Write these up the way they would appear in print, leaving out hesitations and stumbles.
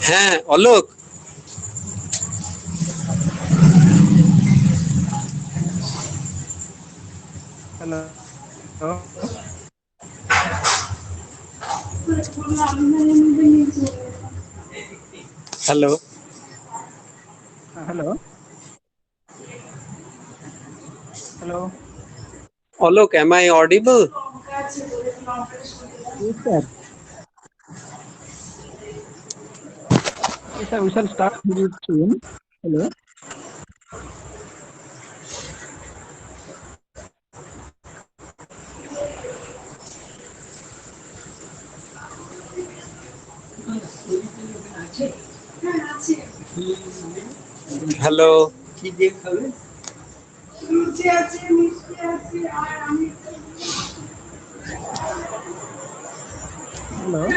হ্যাঁ Alok, hello. Hello hello. Hello. Alok, am I audible? Yes, sir. Yes, sir. We shall start very soon. Hello. Hello Hello.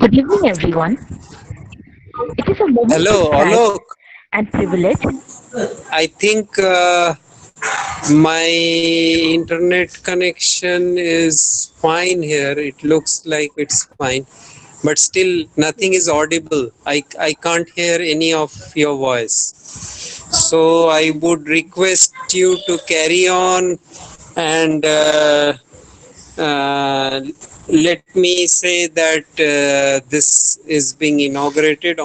Good evening, everyone. It is a moment hello of pride Alok, and privilege. I think my internet connection is fine here. It looks like it's fine, but still nothing is audible. I can't hear any of your voice. So I would request you to carry on and let me say that this is being inaugurated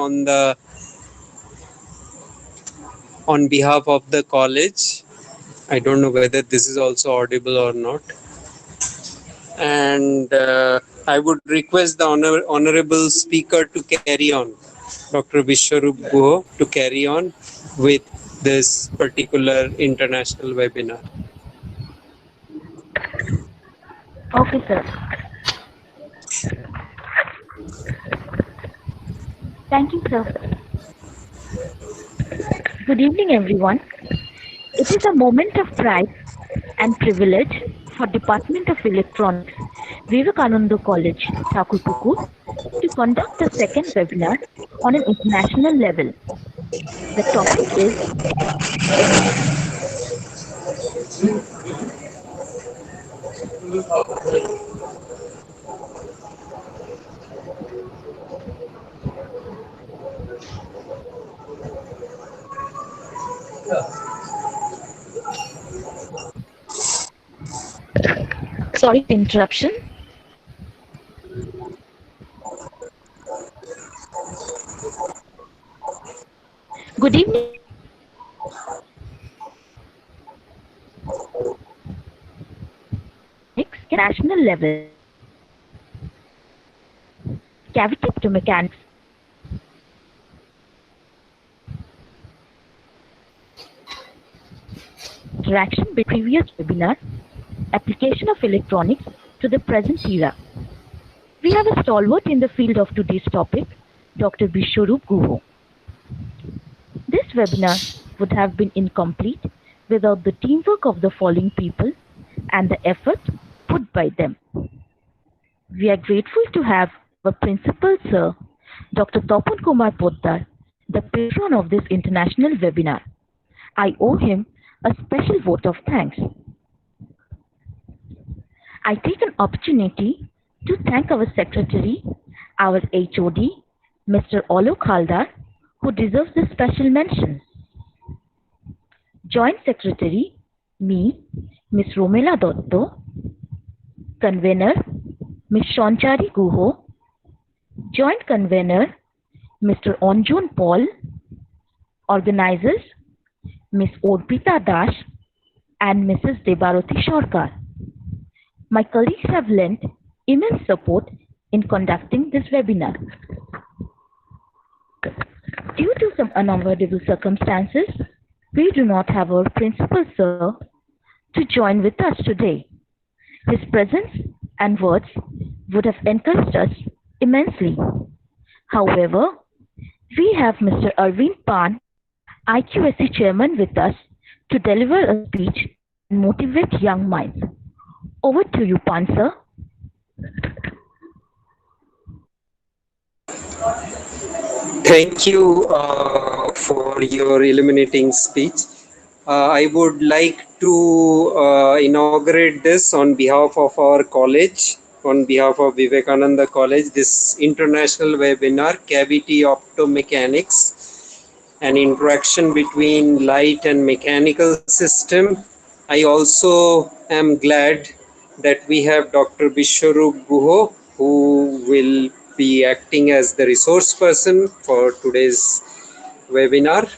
on behalf of the college. I don't know whether this is also audible or not. And I would request the honorable speaker to carry on, Dr. Biswarup Guha, to carry on with this particular international webinar. Okay, sir. Thank you, sir. Good evening, everyone. It is a moment of pride and privilege for Department of Electronics, Vivekananda College, Thakurpukur, to conduct the second webinar on an international level. The topic is sorry for interruption. Good evening. National level. Cavity optomechanics. Interaction between previous webinar, application of electronics to the present era. We have a stalwart in the field of today's topic, Dr. Biswarup Guha. This webinar would have been incomplete without the teamwork of the following people and the effort put by them. We are grateful to have our principal sir, Dr. Thakurpukur, the patron of this international webinar. I owe him a special vote of thanks. I take an opportunity to thank our secretary, our HOD, Mr. Alok Haldar, who deserves this special mention. Joint Secretary, me, Ms. Romela Dotto, Convener, Ms. Shonchari Guho, Joint Convener, Mr. Onjun Paul, Organizers, Ms. Orpita Das and Mrs. Debaroti Shorkar. My colleagues have lent immense support in conducting this webinar. Due to some unavoidable circumstances, we do not have our principal sir, to join with us today. His presence and words would have encouraged us immensely. However, we have Mr. Arvind Pan, IQSC chairman, with us to deliver a speech and motivate young minds. Over to you, Pan sir. Thank you for your illuminating speech. I would like to inaugurate this on behalf of our college, on behalf of Vivekananda College, this international webinar, Cavity Optomechanics, an interaction between light and mechanical system. I also am glad that we have Dr. Biswarup Guha, who will be acting as the resource person for today's webinar.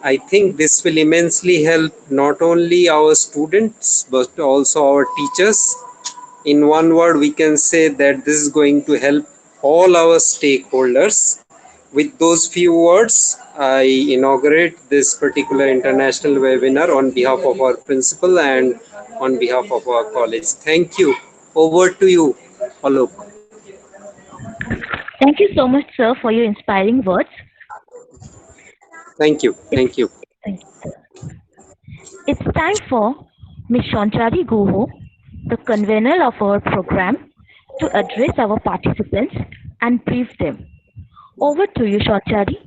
I think this will immensely help not only our students but also our teachers. In one word, we can say that this is going to help all our stakeholders. With those few words, I inaugurate this particular international webinar on behalf of our principal and on behalf of our college. Thank you. Over to you, Alok. Thank you so much, sir, for your inspiring words. Thank you. It's, Thank you. thank you, sir. It's time for Ms. Shantari Guho, the convener of our program, to address our participants and brief them. Over to you, Shantari.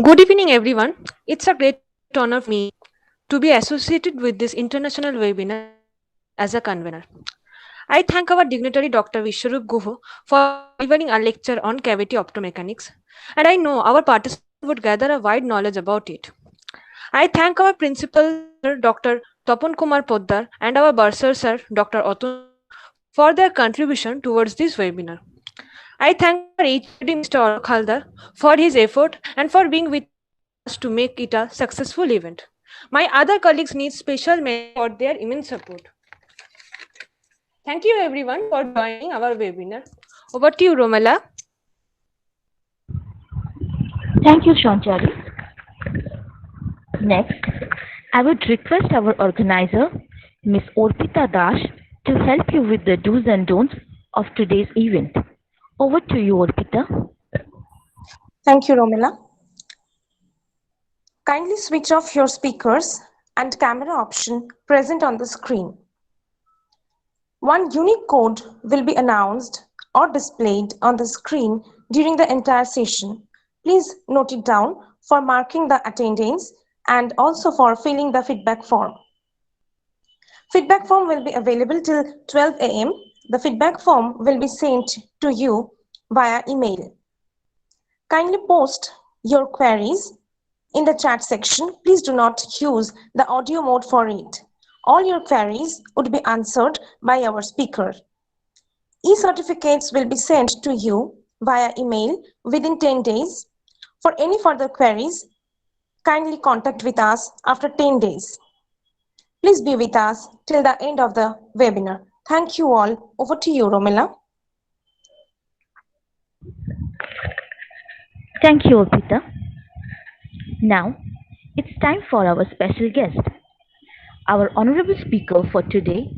Good evening, everyone. It's a great honor for me to be associated with this international webinar as a convener. I thank our dignitary Dr. Biswarup Guha for delivering a lecture on cavity optomechanics, and I know our participants would gather a wide knowledge about it. I thank our principal, Sir Dr. Tapan Kumar Poddar, and our bursar, Sir Dr. Atun Singh, for their contribution towards this webinar. I thank our HOD Mr. Alok Haldar for his effort and for being with us to make it a successful event. My other colleagues need special mention for their immense support. Thank you everyone for joining our webinar. Over to you, Romala. Thank you, Shantari. Next, I would request our organizer, Ms. Orpita Dash, to help you with the do's and don'ts of today's event. Over to you, Orpita. Thank you, Romila. Kindly switch off your speakers and camera option present on the screen. One unique code will be announced or displayed on the screen during the entire session. Please note it down for marking the attendance and also for filling the feedback form. Feedback form will be available till 12 a.m. The feedback form will be sent to you via email. Kindly post your queries in the chat section. Please do not use the audio mode for it. All your queries would be answered by our speaker. E-certificates will be sent to you via email within 10 days. For any further queries, kindly contact with us after 10 days. Please be with us till the end of the webinar. Thank you all. Over to you, Romila. Thank you, Orpita. Now, it's time for our special guest. Our honorable speaker for today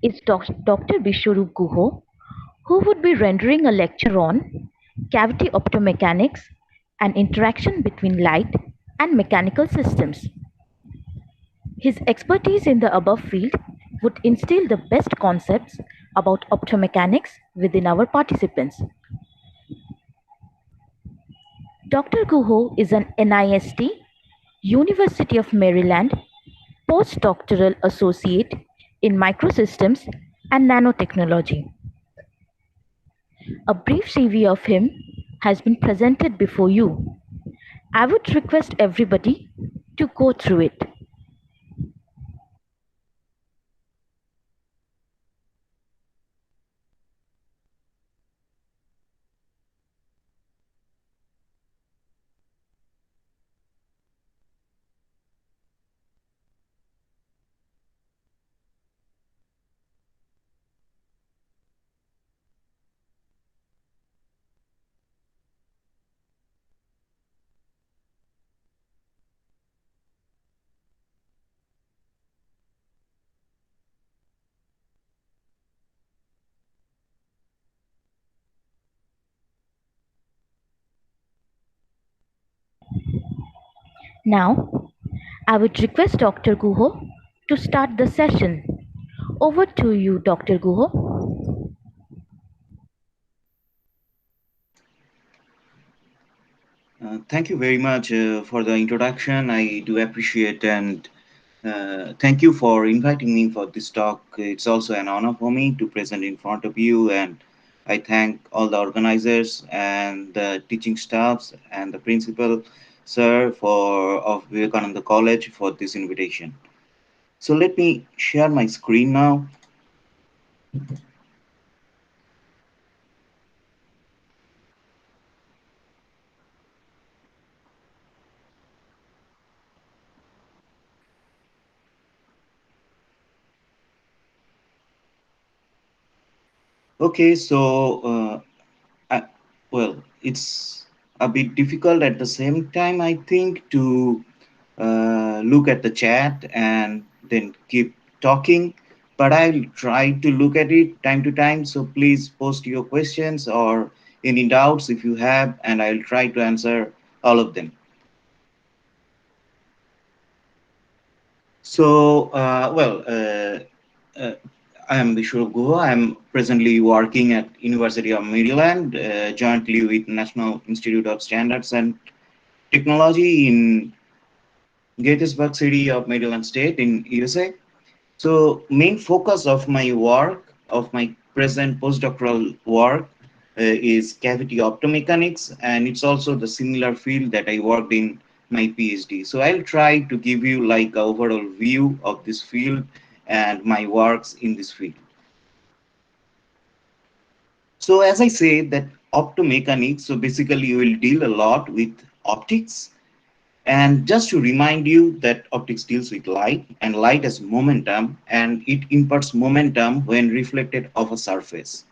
is Dr. Biswarup Guha, who would be rendering a lecture on cavity optomechanics and interaction between light and mechanical systems. His expertise in the above field would instill the best concepts about optomechanics within our participants. Dr. Guho is an NIST, University of Maryland, postdoctoral associate in microsystems and nanotechnology. A brief CV of him has been presented before you. I would request everybody to go through it. Now, I would request Dr. Guho to start the session. Over to you, Dr. Guho. Thank you very much for the introduction. I do appreciate, and thank you for inviting me for this talk. It's also an honor for me to present in front of you, and I thank all the organizers and the teaching staffs and the principal, sir, for of Vivekananda College for this invitation. So let me share my screen now. Okay, so well, it's a bit difficult at the same time, I think, to look at the chat and then keep talking. But I'll try to look at it time to time. So please post your questions or any doubts if you have, and I'll try to answer all of them. So, I am Biswarup Guha. I'm presently working at University of Maryland, jointly with National Institute of Standards and Technology in Gettysburg City of Maryland State in USA. So main focus of my work, of my present postdoctoral work, is cavity optomechanics, and it's also the similar field that I worked in my PhD. So I'll try to give you like an overall view of this field and my works in this field. So as I say that optomechanics, so basically you will deal a lot with optics. And just to remind you that optics deals with light, and light has momentum, and it imparts momentum when reflected off a surface.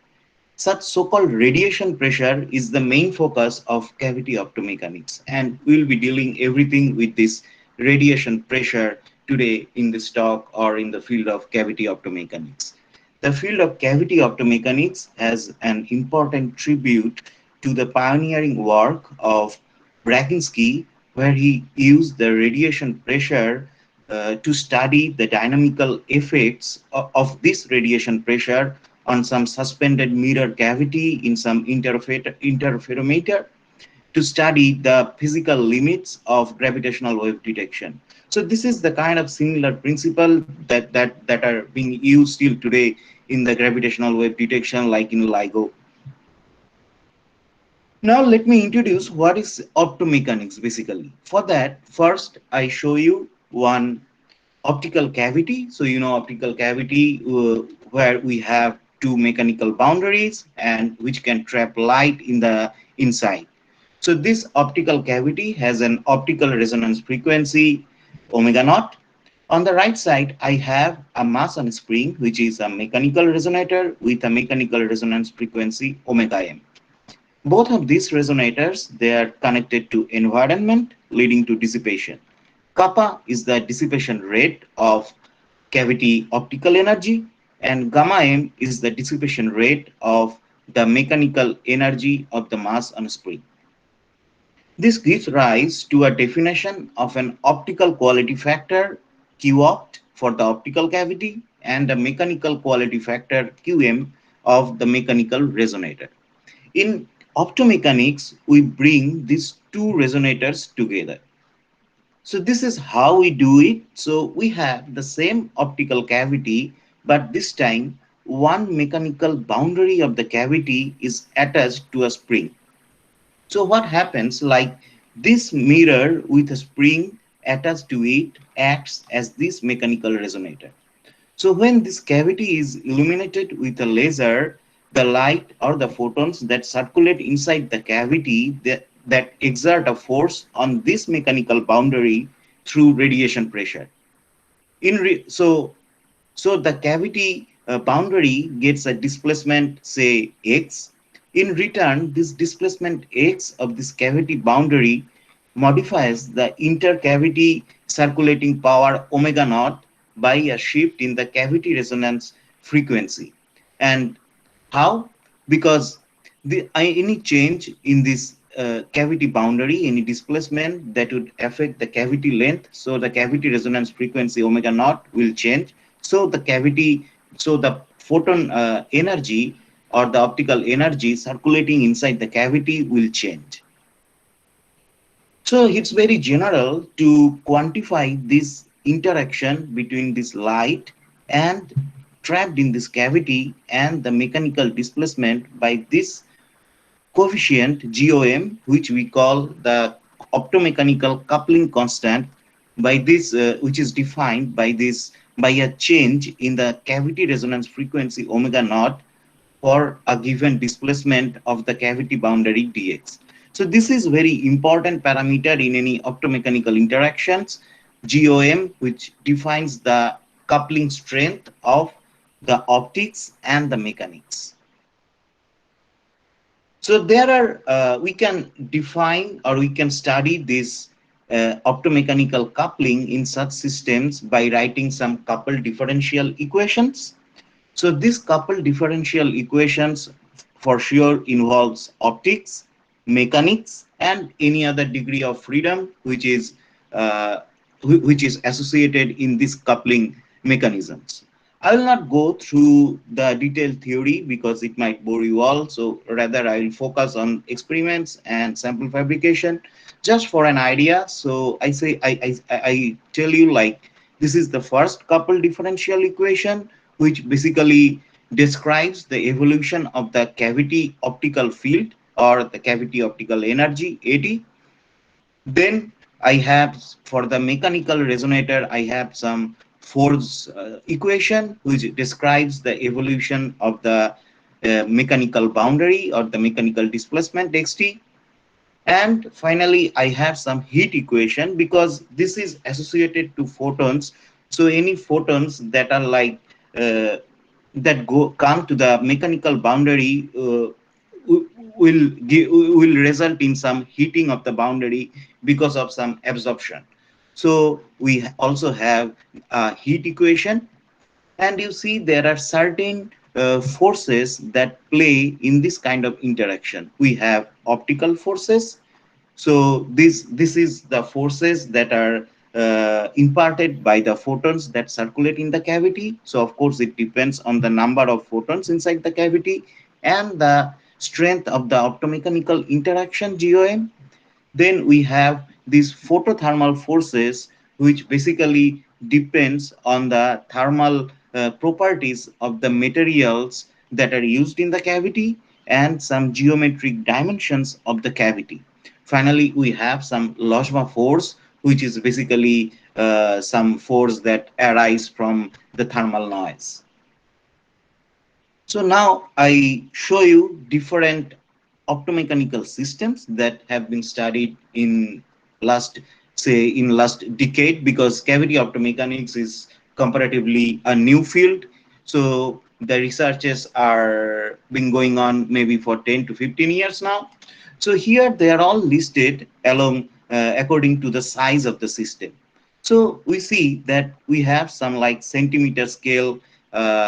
Such so-called radiation pressure is the main focus of cavity optomechanics, and we'll be dealing everything with this radiation pressure today in this talk or in the field of cavity optomechanics. The field of cavity optomechanics has an important tribute to the pioneering work of Braginski, where he used the radiation pressure to study the dynamical effects of this radiation pressure on some suspended mirror cavity in some interferometer to study the physical limits of gravitational wave detection. So this is the kind of similar principle that are being used still today in the gravitational wave detection, like in LIGO. Now let me introduce what is optomechanics basically. For that, first I show you one optical cavity. So you know optical cavity where we have two mechanical boundaries and which can trap light in the inside. So this optical cavity has an optical resonance frequency omega naught. On the right side, I have a mass on spring, which is a mechanical resonator with a mechanical resonance frequency omega m. Both of these resonators, they are connected to environment, leading to dissipation. Kappa is the dissipation rate of cavity optical energy, and gamma m is the dissipation rate of the mechanical energy of the mass on spring. This gives rise to a definition of an optical quality factor Q-opt for the optical cavity and a mechanical quality factor Qm of the mechanical resonator. In optomechanics, we bring these two resonators together. So this is how we do it. So we have the same optical cavity, but this time one mechanical boundary of the cavity is attached to a spring. So what happens, like this mirror with a spring attached to it acts as this mechanical resonator. So when this cavity is illuminated with a laser, the light or the photons that circulate inside the cavity that exert a force on this mechanical boundary through radiation pressure. So the cavity boundary gets a displacement, say x. In return, this displacement x of this cavity boundary modifies the intercavity circulating power omega naught by a shift in the cavity resonance frequency. And how? Because any change in this cavity boundary, any displacement that would affect the cavity length. So the cavity resonance frequency omega naught will change. So the cavity, so the photon energy or the optical energy circulating inside the cavity will change. So it's very general to quantify this interaction between this light and trapped in this cavity and the mechanical displacement by this coefficient GOM, which we call the optomechanical coupling constant, by this which is defined by this by a change in the cavity resonance frequency omega naught for a given displacement of the cavity boundary dx. So this is very important parameter in any optomechanical interactions, GOM, which defines the coupling strength of the optics and the mechanics. So there are, we can define or we can study this optomechanical coupling in such systems by writing some coupled differential equations. So this coupled differential equations for sure involves optics, mechanics, and any other degree of freedom uh, which is associated in this coupling mechanisms. I will not go through the detailed theory because it might bore you all. So rather I will focus on experiments and sample fabrication just for an idea. So I tell you, like, this is the first coupled differential equation, which basically describes the evolution of the cavity optical field or the cavity optical energy AT. Then I have, for the mechanical resonator, I have some force equation which describes the evolution of the mechanical boundary or the mechanical displacement xt. And finally, I have some heat equation because this is associated to photons. So any photons that are like that come to the mechanical boundary will result in some heating of the boundary because of some absorption. So we also have a heat equation, and you see there are certain forces that play in this kind of interaction. We have optical forces. So this is the forces that are imparted by the photons that circulate in the cavity. So of course it depends on the number of photons inside the cavity and the strength of the optomechanical interaction GOM. Then we have these photothermal forces, which basically depends on the thermal properties of the materials that are used in the cavity and some geometric dimensions of the cavity. Finally, we have some Lojma force, which is basically some force that arise from the thermal noise. So now I show you different optomechanical systems that have been studied in last, say, in last decade, because cavity optomechanics is comparatively a new field. So the researches are been going on maybe for 10 to 15 years now. So here they are all listed along according to the size of the system. So we see that we have some like centimeter scale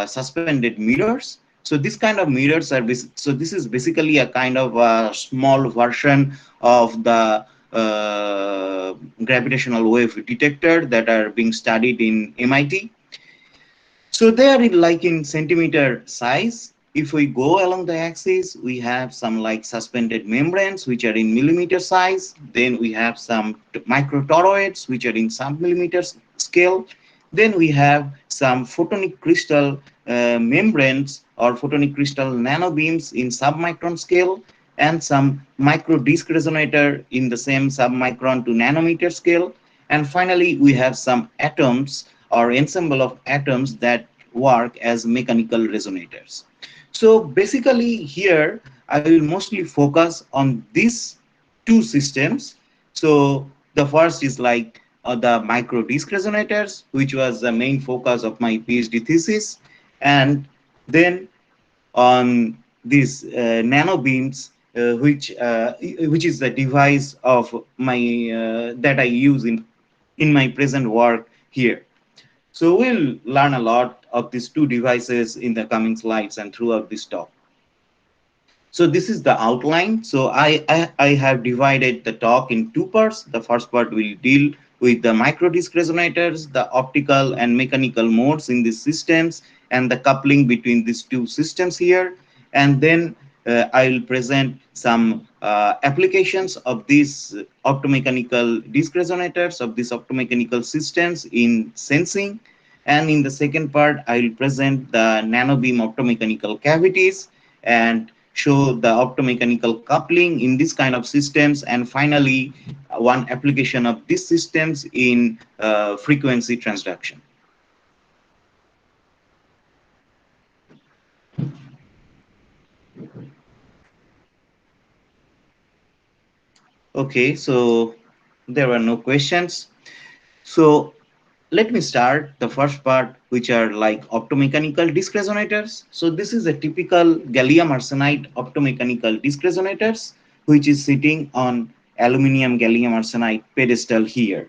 suspended mirrors. So this kind of mirrors are so this is basically a kind of a small version of the gravitational wave detector that are being studied in MIT. So they are like in centimeter size. If we go along the axis, we have some like suspended membranes, which are in millimeter size. Then we have some microtoroids, which are in sub-millimeter scale. Then we have some photonic crystal membranes or photonic crystal nanobeams in submicron scale, and some micro disc resonator in the same submicron to nanometer scale. And finally, we have some atoms or ensemble of atoms that work as mechanical resonators. So basically here, I will mostly focus on these two systems. So the first is like the micro disc resonators, which was the main focus of my PhD thesis. And then on these nano beams, which is the device of my that I use in my present work here. So we'll learn a lot of these two devices in the coming slides and throughout this talk. So this is the outline. So I have divided the talk in two parts. The first part will deal with the microdisc resonators, the optical and mechanical modes in these systems, and the coupling between these two systems here. And then I will present some applications of these optomechanical disc resonators, of these optomechanical systems in sensing. And in the second part, I will present the nanobeam optomechanical cavities and show the optomechanical coupling in this kind of systems, and finally one application of these systems in frequency transduction. Okay, so there were no questions. So let me start the first part, which are like optomechanical disc resonators. So this is a typical gallium arsenide optomechanical disc resonators, which is sitting on aluminum gallium arsenide pedestal here.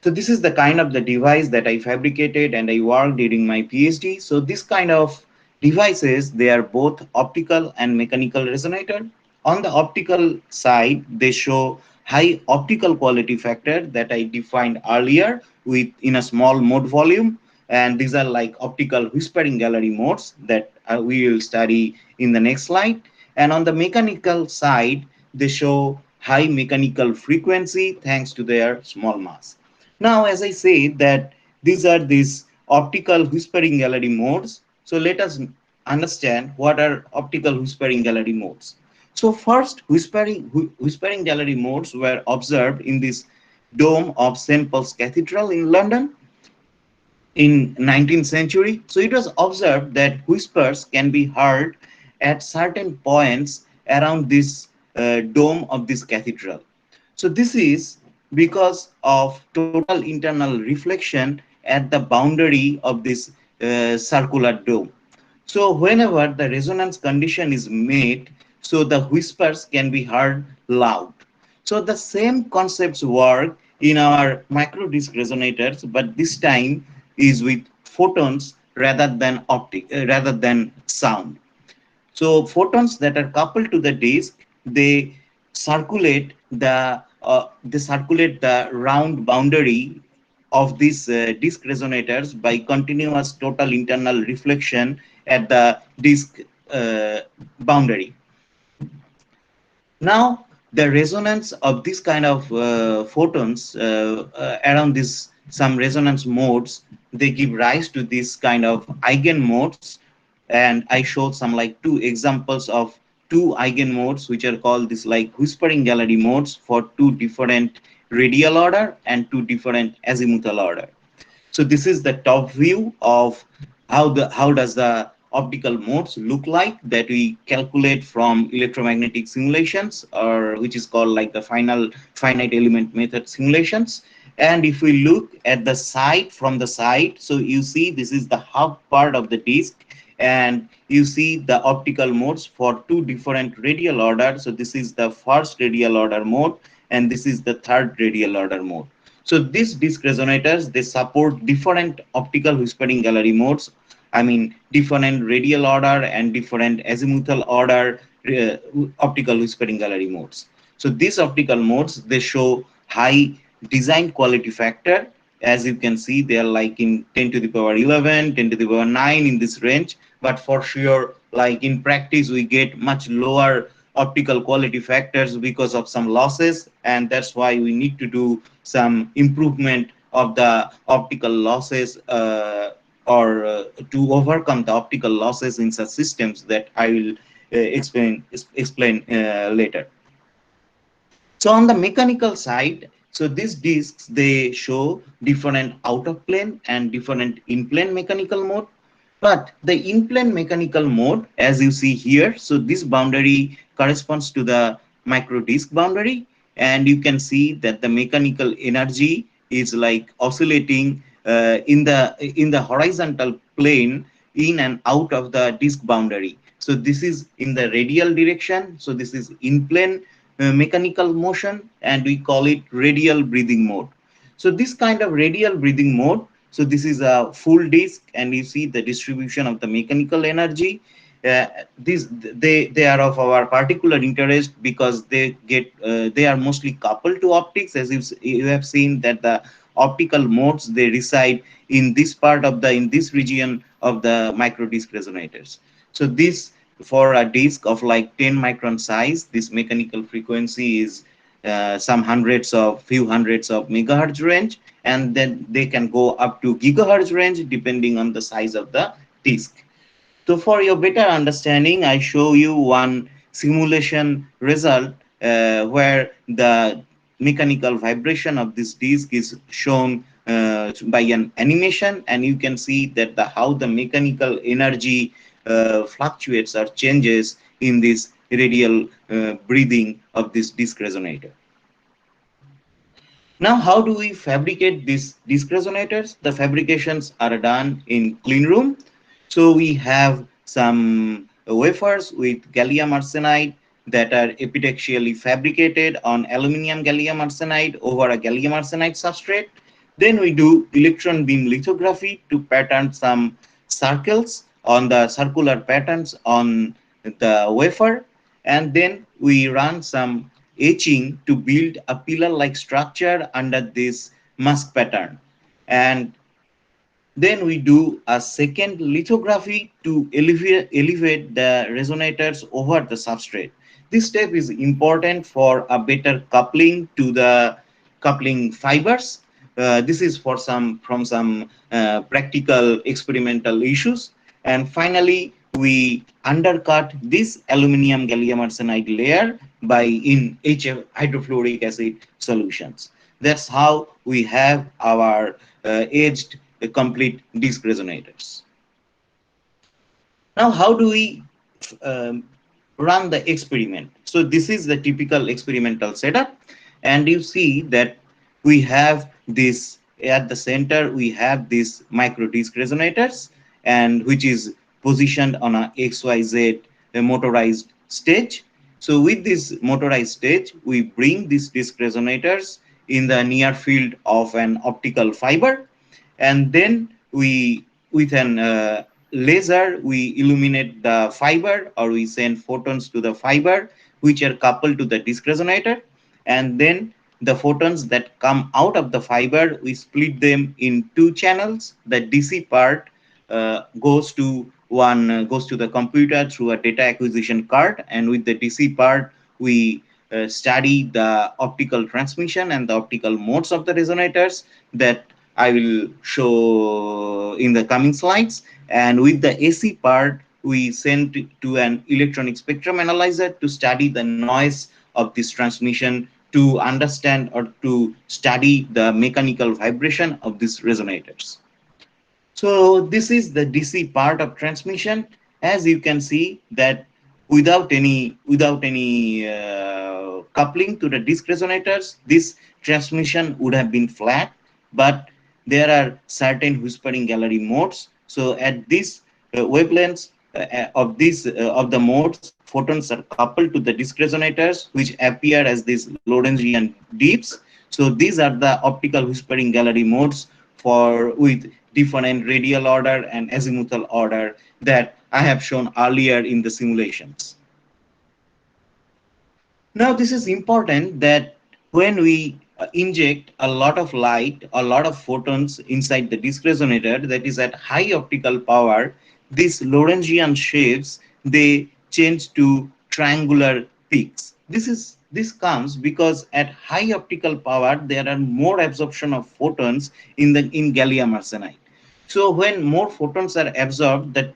So this is the kind of the device that I fabricated and I worked during my PhD. So this kind of devices, they are both optical and mechanical resonator. On the optical side, they show high optical quality factor that I defined earlier with in a small mode volume. And these are like optical whispering gallery modes that we will study in the next slide. And on the mechanical side, they show high mechanical frequency thanks to their small mass. Now, as I say that these are these optical whispering gallery modes. So let us understand what are optical whispering gallery modes. So first, whispering gallery modes were observed in this dome of St. Paul's Cathedral in London in 19th century. So it was observed that whispers can be heard at certain points around this dome of this cathedral. So this is because of total internal reflection at the boundary of this circular dome. So whenever the resonance condition is made, so the whispers can be heard loud. So the same concepts work in our microdisc resonators, but this time is with photons rather than sound. So photons that are coupled to the disk, they circulate the round boundary of these disk resonators by continuous total internal reflection at the disk uh, boundary. Now, the resonance of this kind of photons around this some resonance modes, they give rise to this kind of eigen modes. And I showed some like two examples of two eigen modes, which are called this like whispering gallery modes for two different radial order and two different azimuthal order. So this is the top view of how does the optical modes look like that we calculate from electromagnetic simulations, or which is called like the finite element method simulations. And if we look at the side from the side, so you see this is the hub part of the disk, and you see the optical modes for two different radial order. So this is the first radial order mode, and this is the third radial order mode. So these disk resonators, they support different optical whispering gallery modes. I mean, different radial order and different azimuthal order optical whispering gallery modes. So these optical modes, they show high design quality factor. As you can see, they are like in 10 to the power 11, 10 to the power 9 in this range. But for sure, like in practice, we get much lower optical quality factors because of some losses, and that's why we need to do some improvement of the optical losses or to overcome the optical losses in such systems that I will explain later. So on the mechanical side, so these discs, they show different out of plane and different in plane mechanical mode. But the in plane mechanical mode, as you see here, so this boundary corresponds to the micro disk boundary, and you can see that the mechanical energy is like oscillating in the horizontal plane in and out of the disk boundary. So this is in the radial direction. So this is in plane mechanical motion, and we call it radial breathing mode. So this kind of radial breathing mode, so this is a full disk, and you see the distribution of the mechanical energy. They are of our particular interest because they are mostly coupled to optics, as you have seen that the optical modes they reside in this part of the in this region of the micro disc resonators. So this, for a disc of like 10 micron size, this mechanical frequency is some few hundreds of megahertz range, and then they can go up to gigahertz range depending on the size of the disc. So for your better understanding, I show you one simulation result where the mechanical vibration of this disc is shown by an animation, and you can see that how the mechanical energy fluctuates or changes in this radial breathing of this disc resonator. Now, how do we fabricate these disc resonators? The fabrications are done in clean room. So we have some wafers with gallium arsenide that are epitaxially fabricated on aluminum gallium arsenide over a gallium arsenide substrate. Then we do electron beam lithography to pattern some circles on the circular patterns on the wafer, and then we run some etching to build a pillar-like structure under this mask pattern. And then we do a second lithography to elevate the resonators over the substrate. This step is important for a better coupling to the coupling fibers. This is for some practical experimental issues. And finally, we undercut this aluminum gallium arsenide layer by in HF hydrofluoric acid solutions. That's how we have our edged complete disc resonators. Now, how do we um, run the experiment? So this is the typical experimental setup, and you see that we have this at the center. We have these micro disc resonators, and which is positioned on a XYZ motorized stage. So with this motorized stage, we bring these disc resonators in the near field of an optical fiber, and then we with an laser we illuminate the fiber, or we send photons to the fiber which are coupled to the disc resonator, and then the photons that come out of the fiber we split them in two channels. The DC part goes to the computer through a data acquisition card, and with the DC part we study the optical transmission and the optical modes of the resonators that I will show in the coming slides. And with the AC part, we send it to an electronic spectrum analyzer to study the noise of this transmission, to understand or to study the mechanical vibration of these resonators. So this is the DC part of transmission. As you can see that without any coupling to the disc resonators, this transmission would have been flat, but there are certain whispering gallery modes. So at this wavelengths of the modes, photons are coupled to the disc resonators, which appear as these Lorentzian dips. So these are the optical whispering gallery modes for with different radial order and azimuthal order that I have shown earlier in the simulations. Now, this is important that when we inject a lot of light, a lot of photons inside the disc resonator that is at high optical power, these Lorentzian shapes, they change to triangular peaks. This comes because at high optical power there are more absorption of photons in gallium arsenide. So when more photons are absorbed, the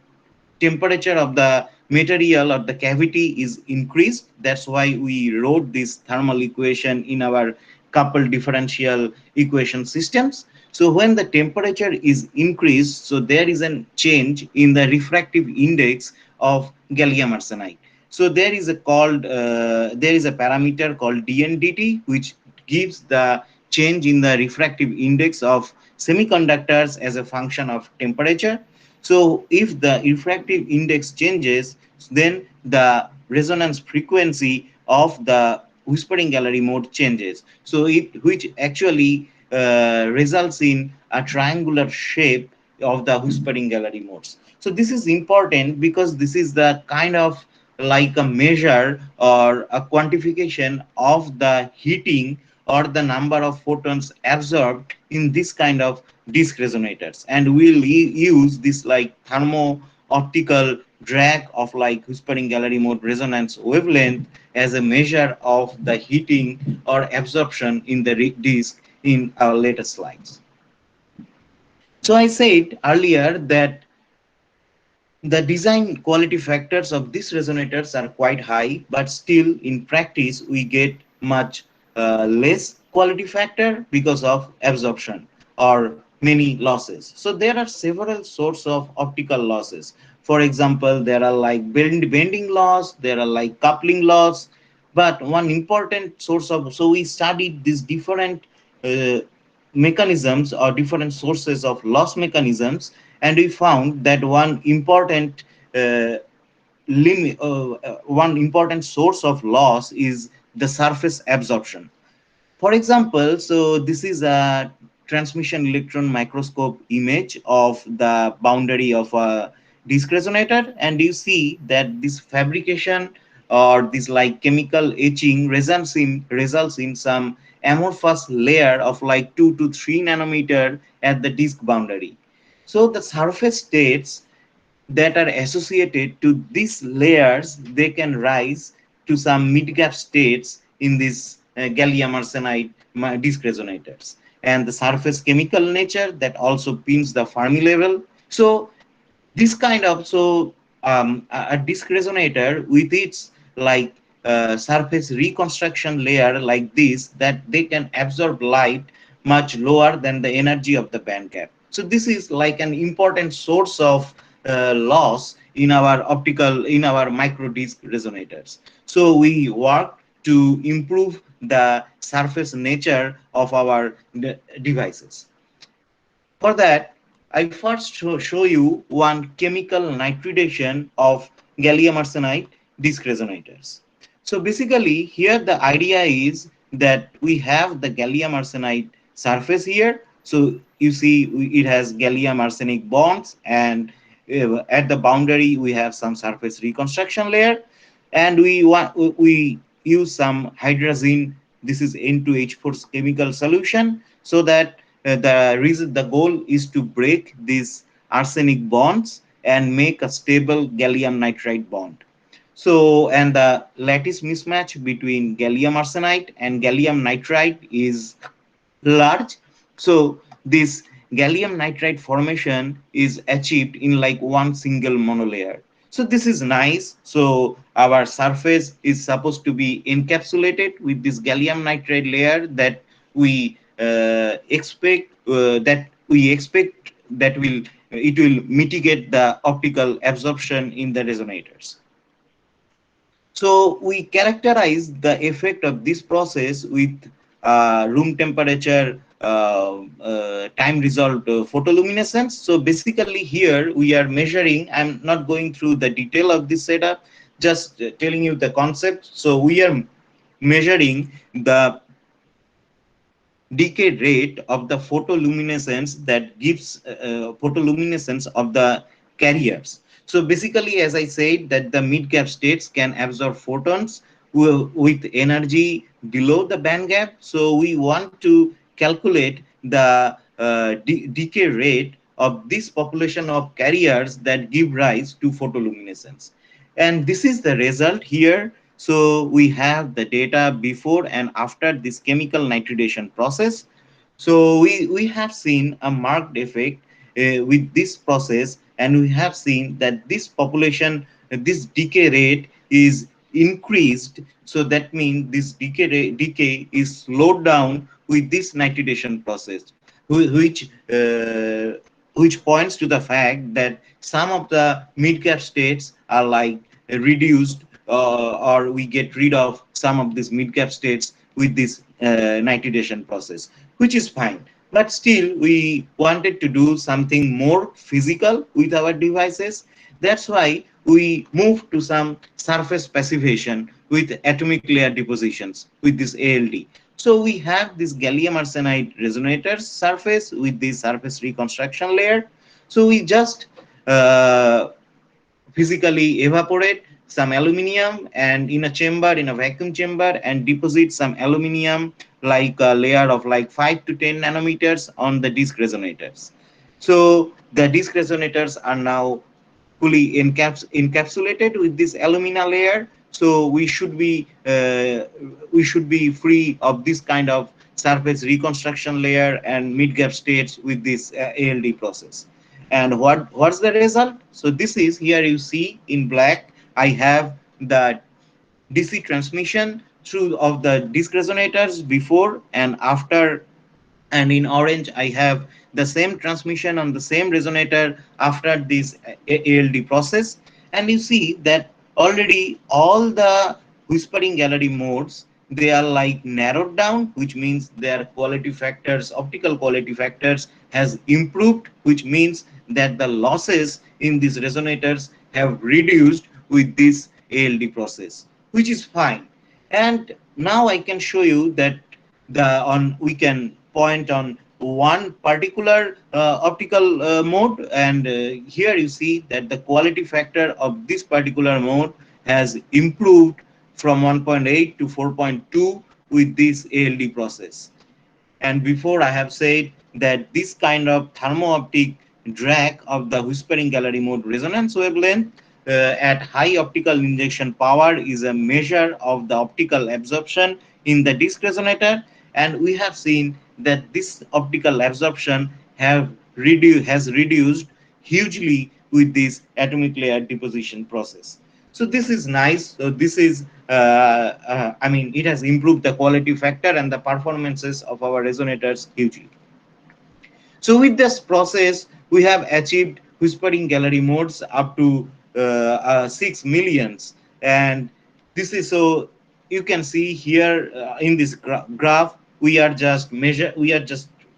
temperature of the material or the cavity is increased. That's why we wrote this thermal equation in our coupled differential equation systems. So when the temperature is increased, so there is a change in the refractive index of gallium arsenide. So there is a parameter called dNdt, which gives the change in the refractive index of semiconductors as a function of temperature. So if the refractive index changes, then the resonance frequency of the whispering gallery mode changes. So which actually results in a triangular shape of the whispering gallery modes. So this is important because this is the kind of like a measure or a quantification of the heating or the number of photons absorbed in this kind of disk resonators, and we'll use this like thermo optical drag of like whispering gallery mode resonance wavelength as a measure of the heating or absorption in the disk in our later slides. So I said earlier that the design quality factors of these resonators are quite high, but still in practice we get much less quality factor because of absorption or many losses. So there are several sources of optical losses. For example, there are like bending loss, there are like coupling loss, but one important source of, so we studied these different uh, mechanisms or different sources of loss mechanisms, and we found that uh, one important source of loss is the surface absorption. For example, so this is a transmission electron microscope image of the boundary of a disk resonator, and you see that this fabrication or this like chemical etching results in some amorphous layer of like 2 to 3 nanometer at the disk boundary. So the surface states that are associated to these layers, they can rise to some mid-gap states in these gallium arsenide disk resonators, and the surface chemical nature that also pins the Fermi level. So this kind of, so a disk resonator with its like surface reconstruction layer like this, that they can absorb light much lower than the energy of the band gap. So this is like an important source of loss in our micro disk resonators. So we work to improve the surface nature of our devices. For that, I first show you one chemical nitridation of gallium arsenide disk resonators. So basically, here the idea is that we have the gallium arsenide surface here. So you see it has gallium arsenic bonds, and at the boundary we have some surface reconstruction layer, and we use some hydrazine. This is N2H4 chemical solution, so that the goal is to break these arsenic bonds and make a stable gallium nitride bond. So, and the lattice mismatch between gallium arsenide and gallium nitride is large. So this gallium nitride formation is achieved in like one single monolayer. So this is nice. So our surface is supposed to be encapsulated with this gallium nitride layer that we expect that will it will mitigate the optical absorption in the resonators. So we characterize the effect of this process with room temperature time resolved photoluminescence. So basically here we are measuring, I'm not going through the detail of this setup, just telling you the concept. So we are measuring the decay rate of the photoluminescence that gives photoluminescence of the carriers. So basically, as I said, that the mid-gap states can absorb photons with energy below the band gap. So we want to calculate the decay rate of this population of carriers that give rise to photoluminescence. And this is the result here. So we have the data before and after this chemical nitridation process. So we have seen a marked effect with this process, and we have seen that this population, this decay rate is increased. So that means this decay is slowed down with this nitridation process, which which points to the fact that some of the mid-cap states are like reduced, or we get rid of some of these mid-cap states with this nitridation process, which is fine. But still, we wanted to do something more physical with our devices. That's why we moved to some surface passivation with atomic layer depositions with this ALD. So we have this gallium arsenide resonator surface with this surface reconstruction layer. So we just uh, physically evaporate some aluminium and in a chamber, in a vacuum chamber, and deposit some aluminium like a layer of like 5 to 10 nanometers on the disc resonators. So the disc resonators are now fully encapsulated with this alumina layer. So we should be free of this kind of surface reconstruction layer and mid gap states with this ALD process. And what's the result? So this is, here you see in black, I have the DC transmission through of the disc resonators before and after, and in orange I have the same transmission on the same resonator after this ALD process. And you see that already all the whispering gallery modes, they are like narrowed down, which means their quality factors, optical quality factors has improved, which means that the losses in these resonators have reduced with this ALD process, which is fine. And now I can show you that we can point on one particular optical mode, and here you see that the quality factor of this particular mode has improved from 1.8 to 4.2 with this ALD process. And before I have said that this kind of thermo-optic drag of the whispering gallery mode resonance wavelength at high optical injection power is a measure of the optical absorption in the disc resonator. And we have seen that this optical absorption has reduced hugely with this atomic layer deposition process. So this is nice. So this is, I mean, it has improved the quality factor and the performances of our resonators hugely. So with this process, we have achieved whispering gallery modes up to 6 millions. And this is, so you can see here in this graph, we are just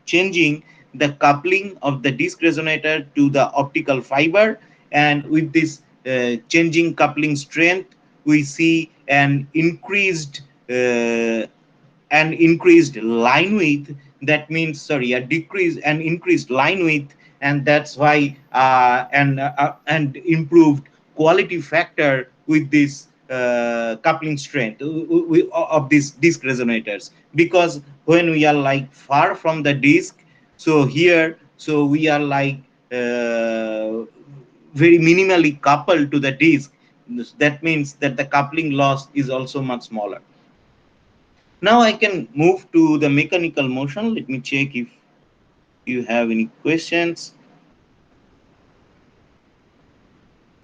changing the coupling of the disc resonator to the optical fiber. And with this changing coupling strength, we see an increased line width. That means, sorry, a decrease and increased line width, and that's why and improved quality factor with this coupling strength of these disc resonators. Because when we are like far from the disc, so here, so we are like very minimally coupled to the disc. That means that the coupling loss is also much smaller. Now I can move to the mechanical motion. Let me check if you have any questions.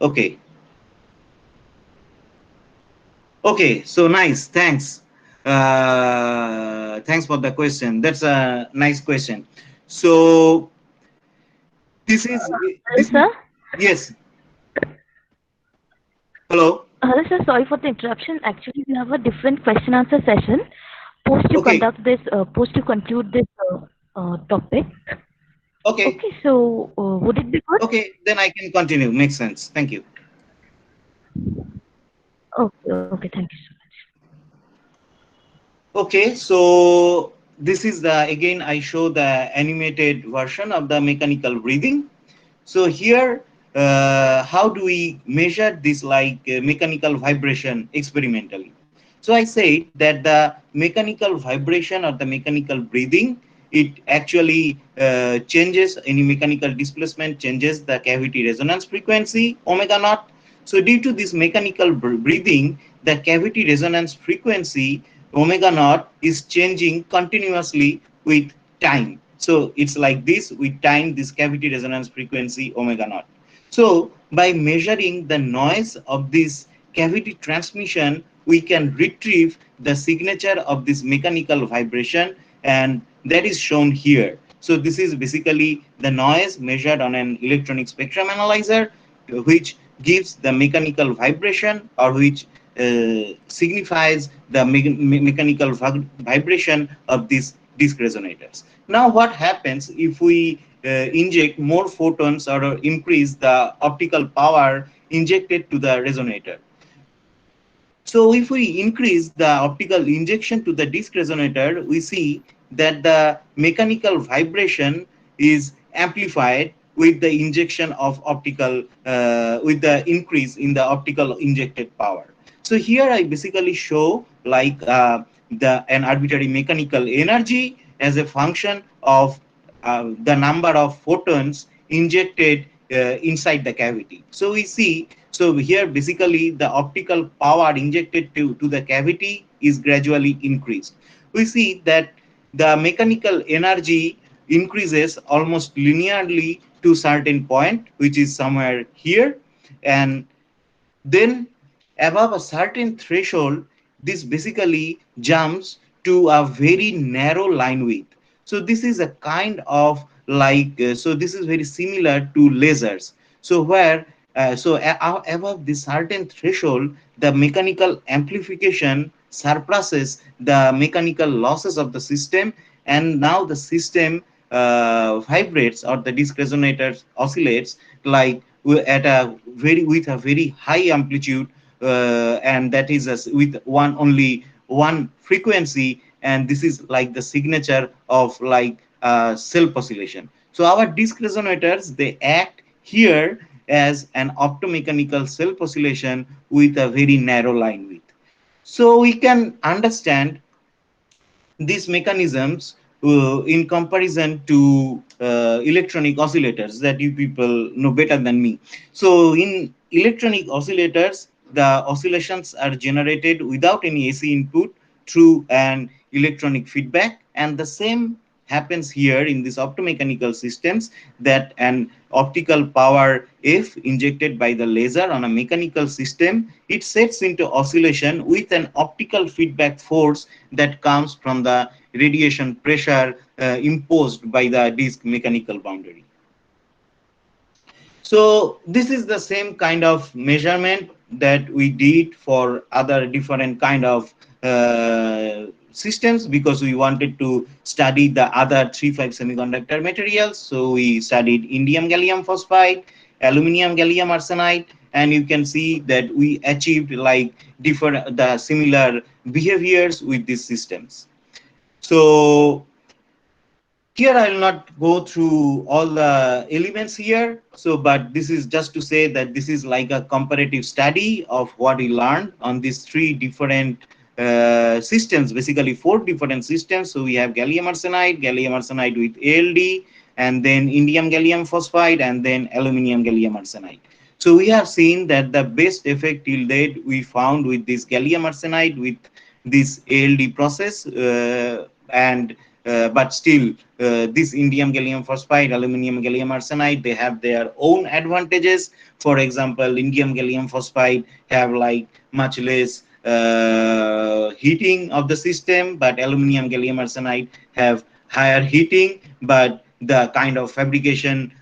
Okay. Okay, so nice. Thanks. Thanks for the question. That's a nice question. So this is Hello, this is sir. yes. Hello. Hello, sir. Sorry for the interruption. Actually, we have a different question answer session. Okay. Post to conclude this topic. Okay. Okay, so would it be good? Okay. Then I can continue. Makes sense. Thank you. Okay, thank you so much. Okay, so this is the, again I show the animated version of the mechanical breathing. So here, how do we measure this like mechanical vibration experimentally? So I said that the mechanical vibration or the mechanical breathing, it actually changes, any mechanical displacement changes the cavity resonance frequency omega naught. So due to this mechanical breathing, the cavity resonance frequency omega naught is changing continuously with time. So it's like this, we time this cavity resonance frequency omega naught. So by measuring the noise of this cavity transmission, we can retrieve the signature of this mechanical vibration, and that is shown here. So this is basically the noise measured on an electronic spectrum analyzer, which gives the mechanical vibration, or which signifies the mechanical vibration of these disc resonators. Now what happens if we inject more photons or increase the optical power injected to the resonator? So if we increase the optical injection to the disc resonator, we see that the mechanical vibration is amplified with the injection of optical, with the increase in the optical injected power. So here I basically show like an arbitrary mechanical energy as a function of the number of photons injected inside the cavity. So we see, so here basically the optical power injected to the cavity is gradually increased. We see that the mechanical energy increases almost linearly to certain point, which is somewhere here, and then above a certain threshold, this basically jumps to a very narrow line width. So this is a kind of like, so this is very similar to lasers. So where, above this certain threshold, the mechanical amplification surpasses the mechanical losses of the system, and now the system vibrates, or the disc resonator oscillates like at a very, with a very high amplitude, and that is with only one frequency, and this is like the signature of like self oscillation. So our disc resonators, they act here as an optomechanical self oscillation with a very narrow line width. So we can understand these mechanisms in comparison to electronic oscillators that you people know better than me. So in electronic oscillators, the oscillations are generated without any AC input through an electronic feedback, and the same happens here in these optomechanical systems, that an optical power F injected by the laser on a mechanical system, it sets into oscillation with an optical feedback force that comes from the radiation pressure imposed by the disc mechanical boundary. So this is the same kind of measurement that we did for other different kind of systems, because we wanted to study the other 3,5 semiconductor materials. So we studied indium gallium phosphide, aluminum gallium arsenide, and you can see that we achieved like different, the similar behaviors with these systems. So here I will not go through all the elements here. So, but this is just to say that this is like a comparative study of what we learned on these three different systems, basically four different systems. So we have gallium arsenide with ALD, and then indium gallium phosphide, and then aluminum gallium arsenide. So we have seen that the best effect till date we found with this gallium arsenide with this ALD process, and but still this indium gallium phosphide, aluminum gallium arsenide, they have their own advantages. For example, indium gallium phosphide have like much less heating of the system, but aluminum gallium arsenide have higher heating, but the kind of fabrication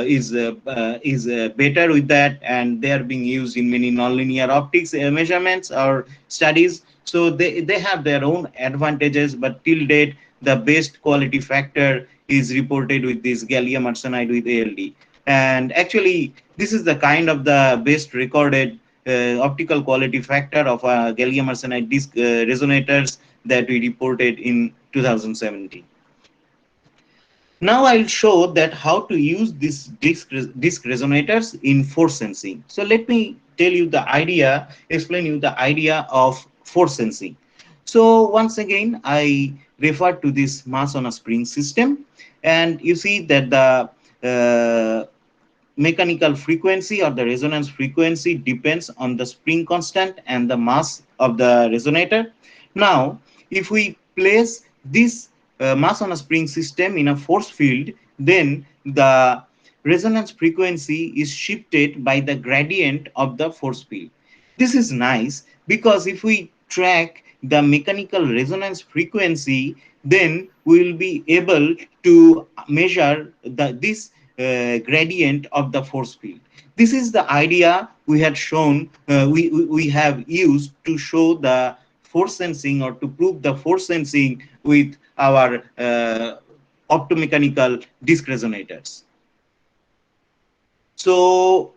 is better with that, and they are being used in many nonlinear optics measurements or studies. So they have their own advantages, but till date the best quality factor is reported with this gallium arsenide with ALD. And actually, this is the kind of the best recorded optical quality factor of gallium arsenide disc resonators that we reported in 2017. Now I'll show that how to use these disc resonators in force sensing. So let me tell you the idea, explain you the idea of force sensing. So once again, I refer to this mass on a spring system, and you see that the mechanical frequency or the resonance frequency depends on the spring constant and the mass of the resonator. Now, if we place this mass on a spring system in a force field, then the resonance frequency is shifted by the gradient of the force field. This is nice because if we track the mechanical resonance frequency, then we will be able to measure this gradient of the force field. This is the idea we had shown, we have used to show the force sensing, or to prove the force sensing with our optomechanical disc resonators. So,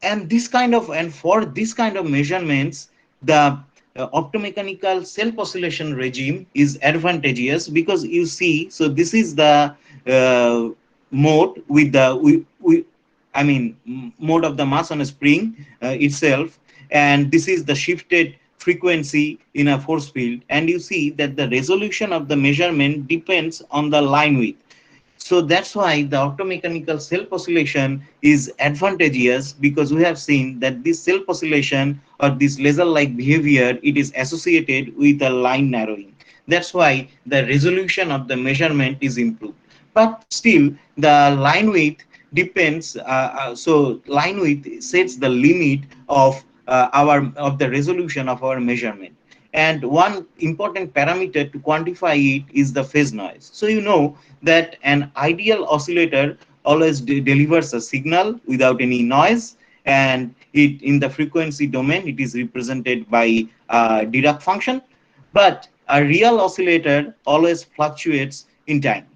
and this kind of, and for this kind of measurements, the optomechanical self oscillation regime is advantageous, because you see, so this is the mode with I mean mode of the mass on a spring itself, and this is the shifted frequency in a force field, and you see that the resolution of the measurement depends on the line width. So that's why the optomechanical self oscillation is advantageous, because we have seen that this self oscillation or this laser like behavior, it is associated with a line narrowing. That's why the resolution of the measurement is improved. But still the line width depends, so line width sets the limit of our of the resolution of our measurement. And one important parameter to quantify it is the phase noise. So you know that an ideal oscillator always delivers a signal without any noise, and it in the frequency domain it is represented by a Dirac function. But a real oscillator always fluctuates in time,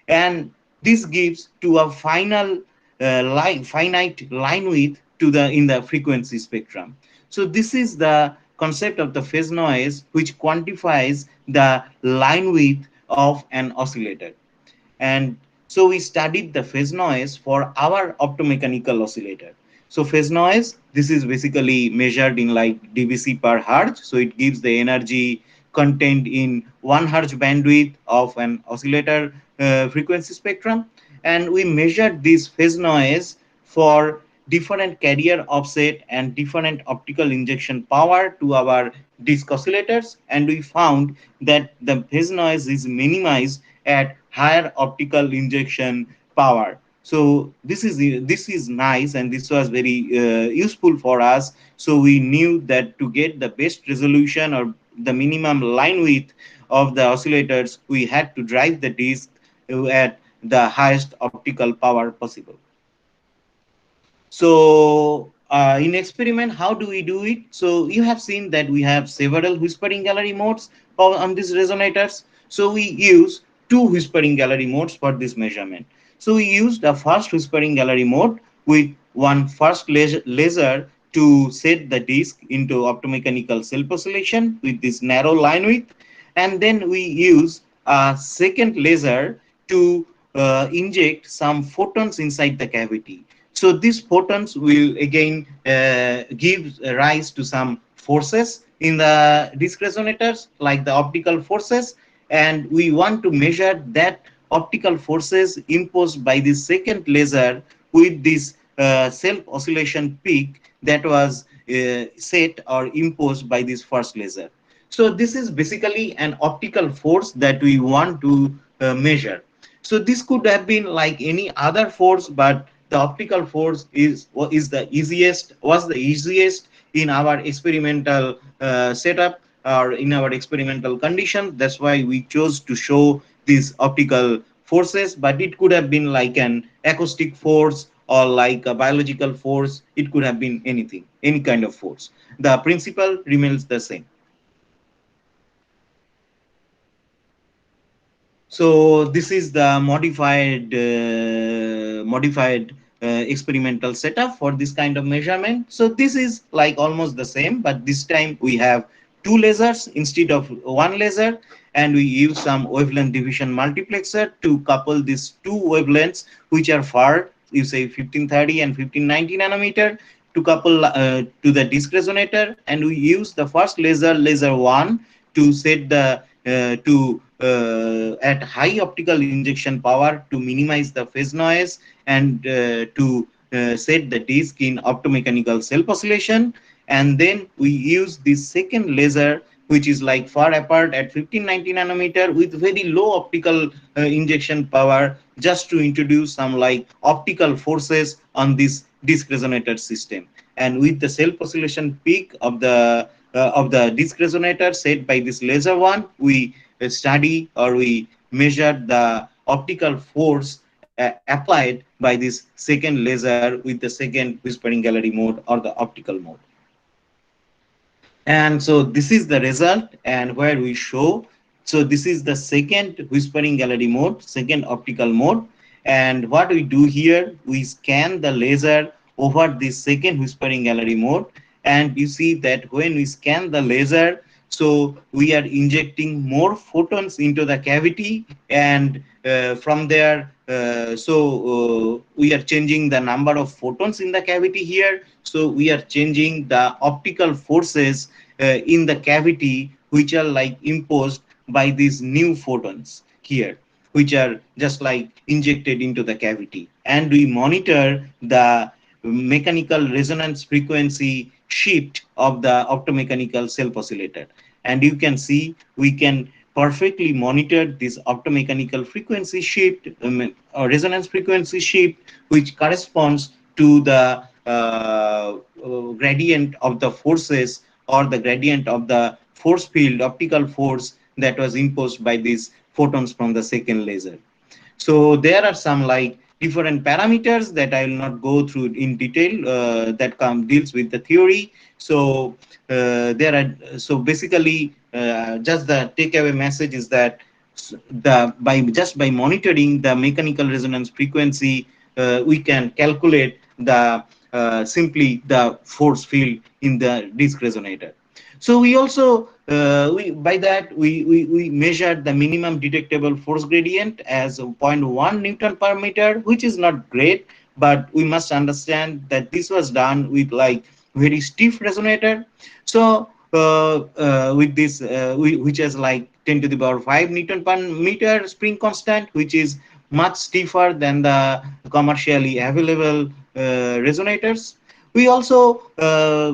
and this gives to a finite line width to the in the frequency spectrum. So this is the concept of the phase noise, which quantifies the line width of an oscillator. And so we studied the phase noise for our optomechanical oscillator. So phase noise, this is basically measured in like dBc per hertz. So it gives the energy contained in 1 hertz bandwidth of an oscillator frequency spectrum. And we measured this phase noise for different carrier offset and different optical injection power to our disc oscillators, and we found that the phase noise is minimized at higher optical injection power. So this is nice, and this was very useful for us. So we knew that to get the best resolution or the minimum line width of the oscillators, we had to drive the disc at the highest optical power possible. So in experiment, how do we do it? So you have seen that we have several whispering gallery modes on these resonators. So we use two whispering gallery modes for this measurement. So we used the first whispering gallery mode with one first laser to set the disc into optomechanical self oscillation with this narrow line width, and then we use a second laser to inject some photons inside the cavity. So these photons will again give rise to some forces in the disc resonators, like the optical forces, and we want to measure that optical forces imposed by the second laser with this self oscillation peak that was set or imposed by this first laser. So this is basically an optical force that we want to measure. So this could have been like any other force, but the optical force is the easiest was the easiest in our experimental setup or in our experimental condition. That's why we chose to show these optical forces, but it could have been like an acoustic force or like a biological force. It could have been anything, any kind of force. The principle remains the same. So this is the modified experimental setup for this kind of measurement. So this is like almost the same, but this time we have two lasers instead of one laser, and we use some wavelength division multiplexer to couple these two wavelengths, which are far, you say 1530 and 1590 nanometer, to couple to the disc resonator, and we use the first laser 1, to set the at high optical injection power to minimize the phase noise, and to set the disc in optomechanical self oscillation. And then we use the second laser, which is like far apart at 1590 nanometer with very low optical injection power, just to introduce some like optical forces on this disc resonator system. And with the self oscillation peak of the disc resonator set by this laser 1, we study or we measure the optical force applied by this second laser with the second whispering gallery mode or the optical mode. And so this is the result, and where we show, so this is the second whispering gallery mode, second optical mode. And what we do here, we scan the laser over this second whispering gallery mode, and you see that when we scan the laser, so we are injecting more photons into the cavity, and from there we are changing the number of photons in the cavity here. So we are changing the optical forces in the cavity, which are like imposed by these new photons here, which are just like injected into the cavity. And we monitor the mechanical resonance frequency shift of the optomechanical self oscillator. And you can see we can perfectly monitor this optomechanical frequency shift, or resonance frequency shift, which corresponds to the gradient of the forces, or the gradient of the force field, optical force that was imposed by these photons from the second laser. So there are some like different parameters that I will not go through in detail, that deals with the theory. So there are, so basically just the takeaway message is that by monitoring the mechanical resonance frequency, we can calculate the simply the force field in the disc resonator. So we also by that we measured the minimum detectable force gradient as zero point 0.1 Newton per meter, which is not great, but we must understand that this was done with like very stiff resonator. So with this, which is like 10 to the power 5 Newton per meter spring constant, which is much stiffer than the commercially available resonators. We also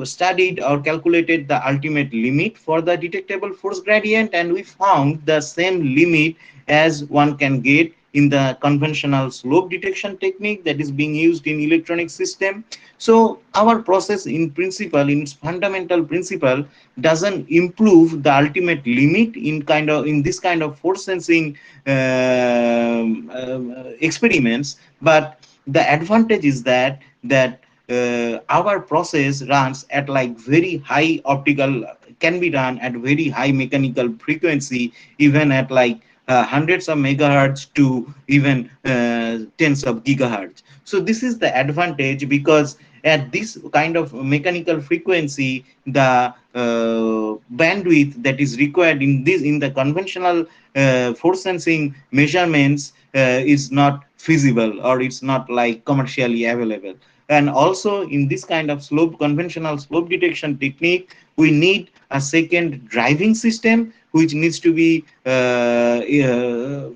studied or calculated the ultimate limit for the detectable force gradient, and we found the same limit as one can get in the conventional slope detection technique that is being used in electronic system. So our process in principle, in its fundamental principle, doesn't improve the ultimate limit in this kind of force sensing experiments, but the advantage is that our process runs at like very high optical, can be done at very high mechanical frequency, even at like hundreds of megahertz to even tens of gigahertz. So this is the advantage, because at this kind of mechanical frequency, the bandwidth that is required in the conventional force sensing measurements is not feasible, or it's not like commercially available. And also in this kind of conventional slope detection technique, we need a second driving system, which needs to be to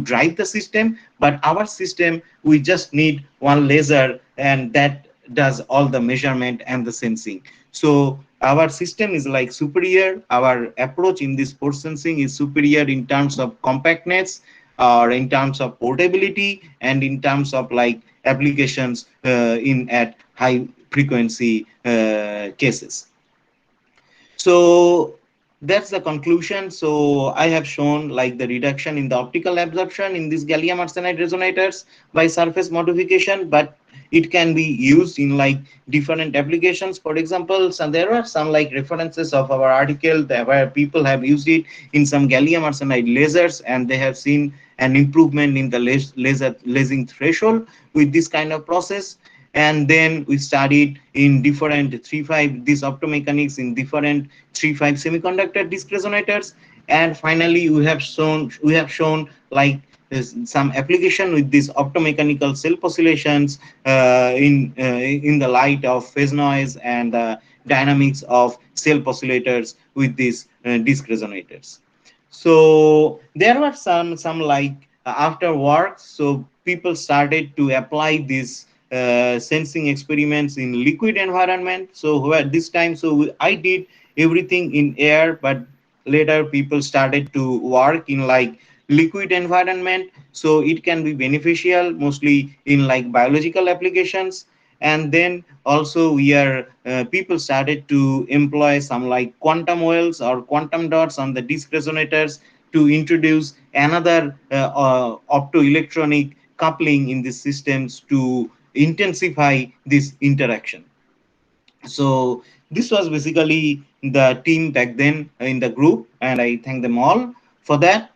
drive the system. But our system, we just need one laser, and that does all the measurement and the sensing. So our system is like superior. Our approach in this force sensing is superior in terms of compactness, or in terms of portability, and in terms of like applications in at high frequency cases. So that's the conclusion. So I have shown like the reduction in the optical absorption in these gallium arsenide resonators by surface modification, but it can be used in like different applications. For example, so there are some like references of our article that where people have used it in some gallium arsenide lasers, and they have seen an improvement in the laser lasing threshold with this kind of process. And then we studied in different 3.5 this optomechanics in different 3.5 semiconductor disc resonators. And finally we have shown like some application with these optomechanical self oscillations in the light of phase noise and the dynamics of self oscillators with these disc resonators. So there were some like after work, so people started to apply this sensing experiments in liquid environment. So where this time, so I did everything in air, but later people started to work in like liquid environment. So it can be beneficial mostly in like biological applications. And then also we are people started to employ some like quantum wells or quantum dots on the disc resonators to introduce another optoelectronic coupling in these systems to intensify this interaction. So this was basically the team back then in the group, and I thank them all for that.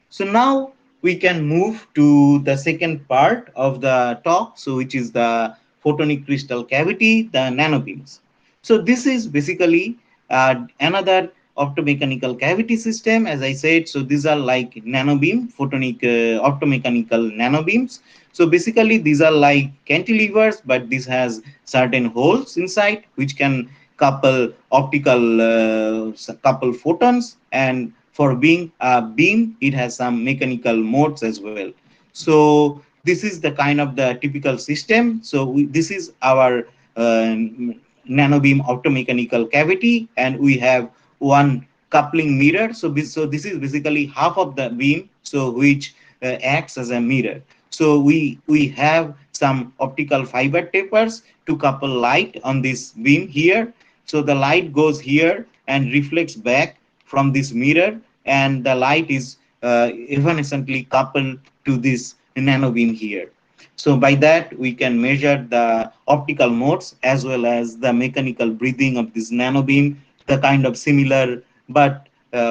So now we can move to the second part of the talk, so which is the photonic crystal cavity, the nanobeams. So this is basically another optomechanical cavity system, as I said, so these are like nanobeam, photonic optomechanical nanobeams. So basically these are like cantilevers, but this has certain holes inside which can couple optical couple photons, and for being a beam it has some mechanical modes as well. So this is the kind of the typical system. So this is our nanobeam optomechanical cavity, and we have one coupling mirror. So this is basically half of the beam, so which acts as a mirror. So we have some optical fiber tapers to couple light on this beam here. So the light goes here and reflects back from this mirror, and the light is evanescently coupled to this nanobeam here. So by that we can measure the optical modes as well as the mechanical breathing of this nanobeam, the kind of similar but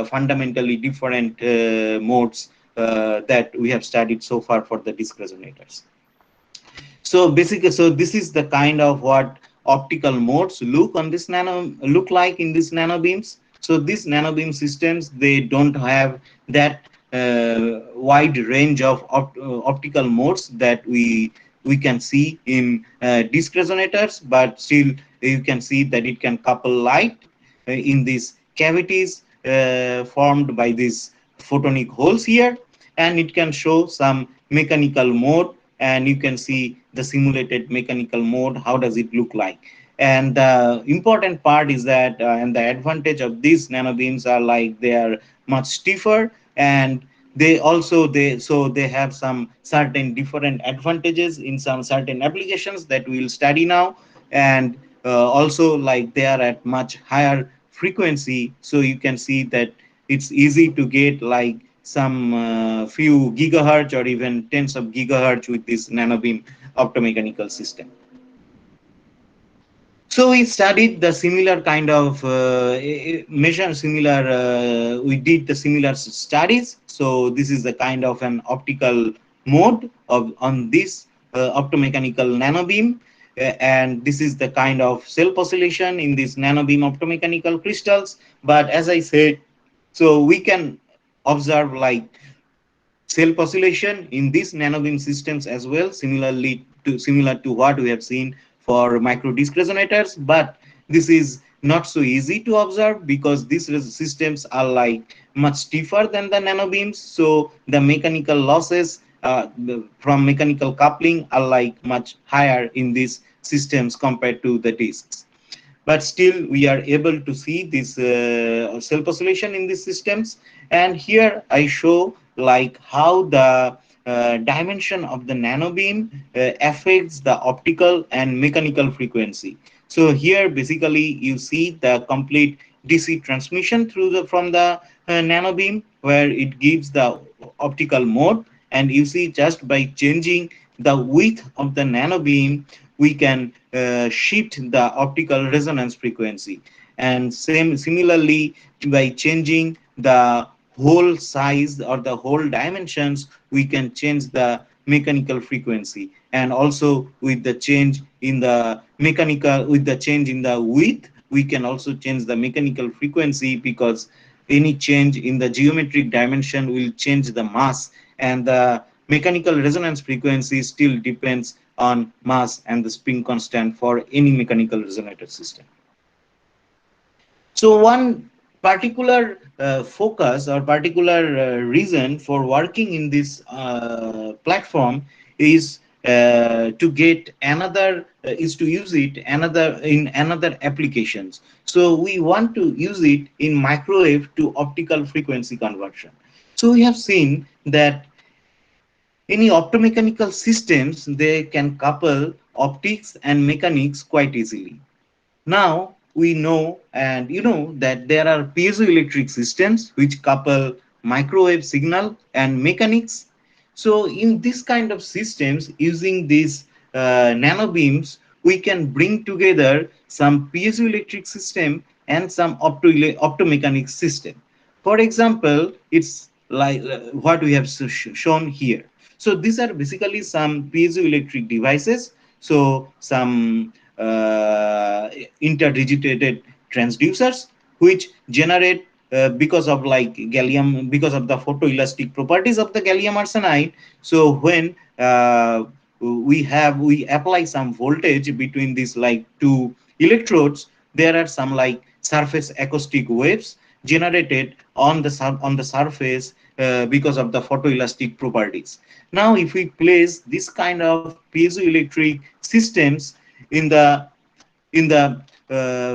fundamentally different modes that we have studied so far for the disc resonators. So basically, so this is the kind of what optical modes look like in these nanobeams. So these nanobeam systems, they don't have that wide range of optical modes that we can see in disc resonators, but still you can see that it can couple light in these cavities formed by these photonic holes here, and it can show some mechanical mode, and you can see the simulated mechanical mode, how does it look like. And the important part is that and the advantage of these nanobeams are like they are much stiffer, and they have some certain different advantages in some certain applications that we'll study now. And also like they are at much higher frequency, so you can see that it's easy to get like some few gigahertz or even tens of gigahertz with this nanobeam optomechanical system. So we studied the similar kind of measure, similar, we did the similar studies. So this is the kind of an optical mode of on this optomechanical nanobeam. And this is the kind of self oscillation in this nanobeam optomechanical crystals. But as I said, so we can observe like self oscillation in these nanobeam systems as well, similar to what we have seen for micro disc resonators. But this is not so easy to observe because these systems are like much stiffer than the nanobeams, so the mechanical losses from mechanical coupling are like much higher in these systems compared to the discs. But still we are able to see this self oscillation in these systems. And here I show like how the dimension of the nanobeam affects the optical and mechanical frequency. So here basically you see the complete DC transmission through the from the nanobeam, where it gives the optical mode, and you see just by changing the width of the nanobeam we can shift the optical resonance frequency. And similarly, by changing the whole size or the whole dimensions, we can change the mechanical frequency. And also with the change in the mechanical, with the change in the width, we can also change the mechanical frequency, because any change in the geometric dimension will change the mass, and the mechanical resonance frequency still depends on mass and the spin constant for any mechanical resonator system. So one particular focus or particular reason for working in this platform is to get another is to use it another in another applications. So we want to use it in microwave to optical frequency conversion. So we have seen that any optomechanical systems, they can couple optics and mechanics quite easily. Now we know, and you know, that there are piezoelectric systems which couple microwave signal and mechanics. So in this kind of systems, using these nanobeams, we can bring together some piezoelectric system and some optomechanics system. For example, it's like what we have shown here. So these are basically some piezoelectric devices. So some interdigitated transducers which generate because of like gallium, because of the photoelastic properties of the gallium arsenide. So when we apply some voltage between these like two electrodes, there are some like surface acoustic waves generated on the surface because of the photoelastic properties. Now if we place this kind of piezoelectric systems in the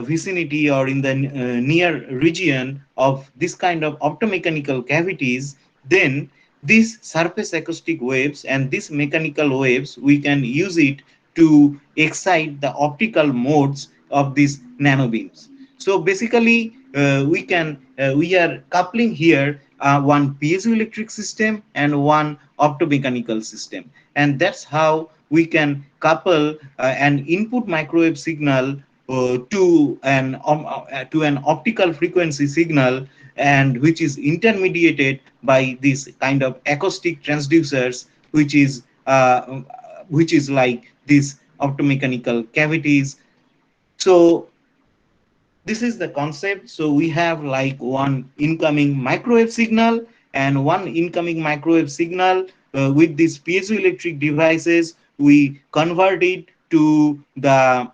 vicinity or in the near region of this kind of optomechanical cavities, then these surface acoustic waves and these mechanical waves, we can use it to excite the optical modes of these nanobeams. So basically, we are coupling here one piezoelectric system and one optomechanical system, and that's how we can couple an input microwave signal to an optical frequency signal, and which is intermediated by this kind of acoustic transducers, which is like these optomechanical cavities. So this is the concept. So we have like one incoming microwave signal and one incoming microwave signal. With these piezoelectric devices, we convert it to the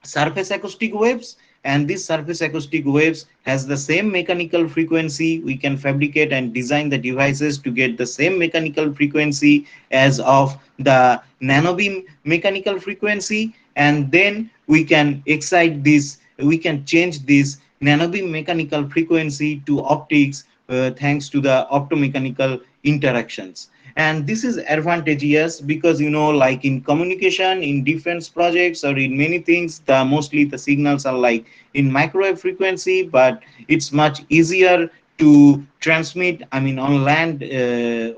surface acoustic waves, and this surface acoustic waves has the same mechanical frequency. We can fabricate and design the devices to get the same mechanical frequency as of the nanobeam mechanical frequency, and then we can excite this, we can change this nanobeam mechanical frequency to optics thanks to the optomechanical interactions. And this is advantageous because, you know, like in communication, in defense projects, or in many things, the mostly the signals are like in microwave frequency, but it's much easier to transmit. I mean, on land,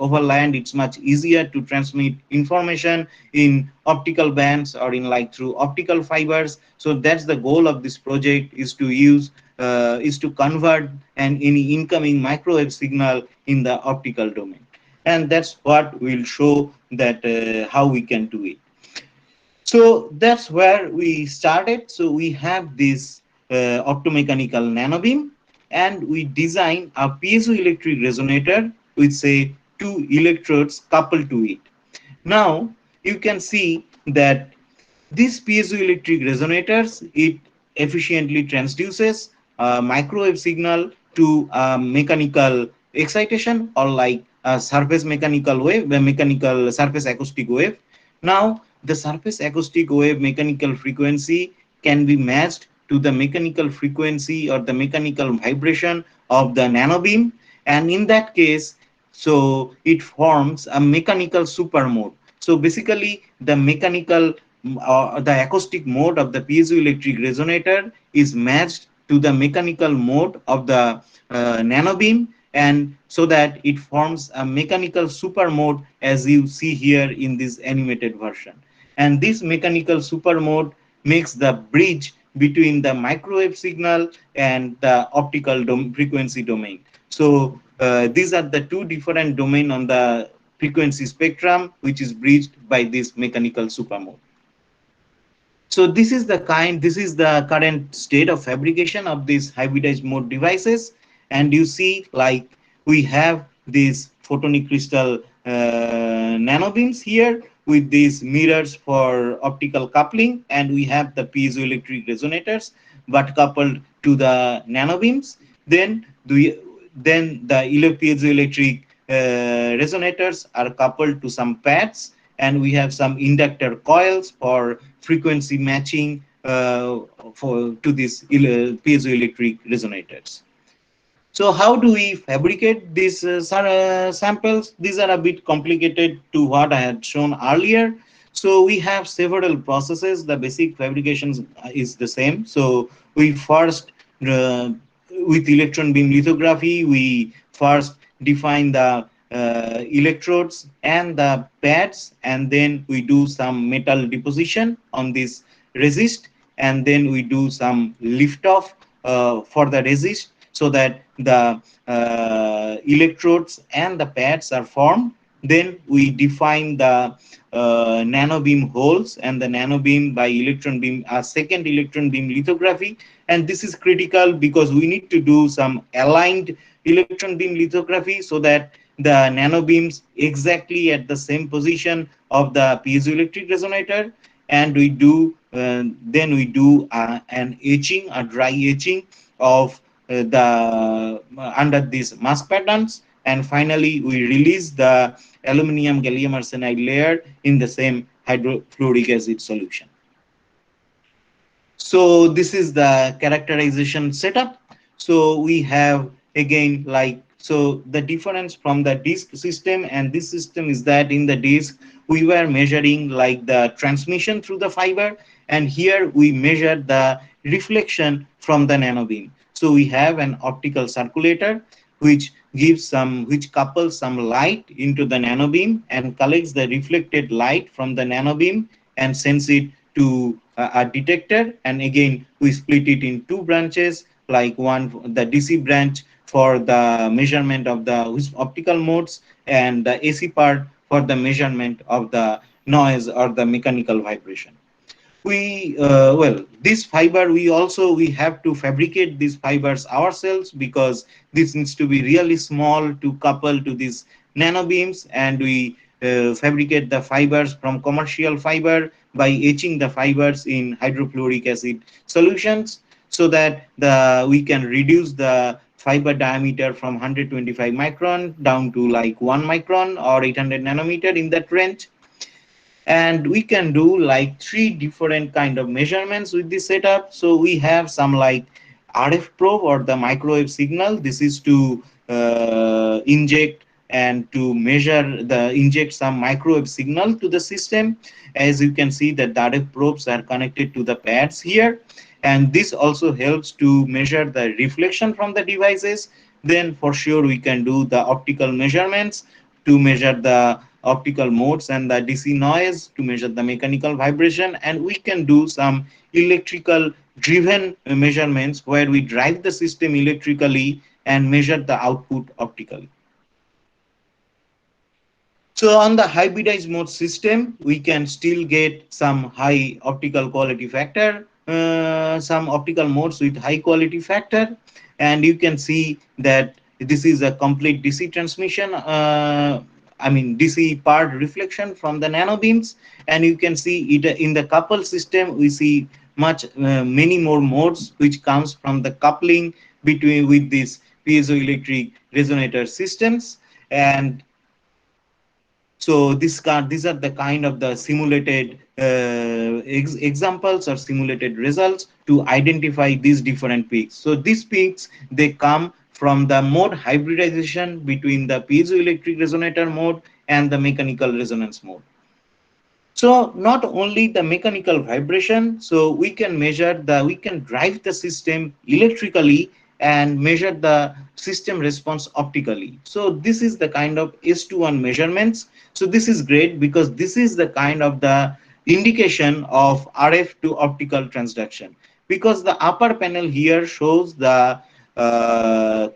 over land, it's much easier to transmit information in optical bands or in like through optical fibers. So that's the goal of this project, is to convert any incoming microwave signal in the optical domain, and that's what we'll show that how we can do it. So that's where we started. So we have this optomechanical nanobeam, and we design a piezoelectric resonator with say two electrodes coupled to it. Now you can see that these piezoelectric resonators, it efficiently transduces a microwave signal to a mechanical excitation, or like a surface mechanical wave, a mechanical surface acoustic wave. Now, the surface acoustic wave mechanical frequency can be matched to the mechanical frequency or the mechanical vibration of the nanobeam, and in that case, so it forms a mechanical super mode. So basically, the acoustic mode of the piezoelectric resonator is matched to the mechanical mode of the nanobeam, and so that it forms a mechanical super mode as you see here in this animated version. And this mechanical super mode makes the bridge between the microwave signal and the optical frequency domain. So these are the two different domain on the frequency spectrum, which is bridged by this mechanical super mode. So this is the current state of fabrication of these hybridized mode devices. And you see, like, we have these photonic crystal nanobeams here with these mirrors for optical coupling, and we have the piezoelectric resonators but coupled to the nanobeams. Then the piezoelectric resonators are coupled to some pads, and we have some inductor coils for frequency matching to these piezoelectric resonators. So how do we fabricate these samples? These are a bit complicated to what I had shown earlier. So we have several processes. The basic fabrication is the same. So we first, with electron beam lithography, we first define the electrodes and the pads, and then we do some metal deposition on this resist, and then we do some lift off for the resist, so that the electrodes and the pads are formed Then we define the nanobeam holes and the nanobeam by electron beam, second electron beam lithography. And this is critical because we need to do some aligned electron beam lithography so that the nanobeams exactly at the same position of the piezoelectric resonator. And we do then we do an etching, a dry etching of the under these mask patterns, and finally we release the aluminum gallium arsenide layer in the same hydrofluoric acid solution. So this is the characterization setup. So we have again, like, so the difference from the disk system and this system is that in the disk we were measuring like the transmission through the fiber, and here we measure the reflection from the nanobeam. So we have an optical circulator which which couples some light into the nanobeam and collects the reflected light from the nanobeam and sends it to a detector. And again we split it in two branches, like one, the DC branch for the measurement of the optical modes, and the AC part for the measurement of the noise or the mechanical vibration. We well, this fiber we have to fabricate these fibers ourselves, because this needs to be really small to couple to these nanobeams, and we fabricate the fibers from commercial fiber by etching the fibers in hydrofluoric acid solutions, so that we can reduce the fiber diameter from 125 micron down to like 1 micron or 800 nanometer in that range. And we can do like three different kind of measurements with this setup. So we have some like RF probe or the microwave signal. This is to inject and to measure the inject some microwave signal to the system. As you can see that the RF probes are connected to the pads here, and this also helps to measure the reflection from the devices. Then for sure we can do the optical measurements to measure the optical modes and the DC noise, to measure the mechanical vibration, and we can do some electrical driven measurements where we drive the system electrically and measure the output optically. So on the hybridized mode system, we can still get some high optical quality factor, some optical modes with high quality factor, and you can see that this is a complete DC transmission. I mean DC part reflection from the nanobeams, and you can see it in the couple system. We see many more modes which comes from the coupling between with these piezoelectric resonator systems. And so these are the kind of the simulated examples or simulated results to identify these different peaks. So these peaks, they come from the mode hybridization between the piezoelectric resonator mode and the mechanical resonance mode. So not only the mechanical vibration, so we can drive the system electrically and measure the system response optically. So this is the kind of S21 measurements. So this is great because this is the kind of the indication of RF to optical transduction, because the upper panel here shows the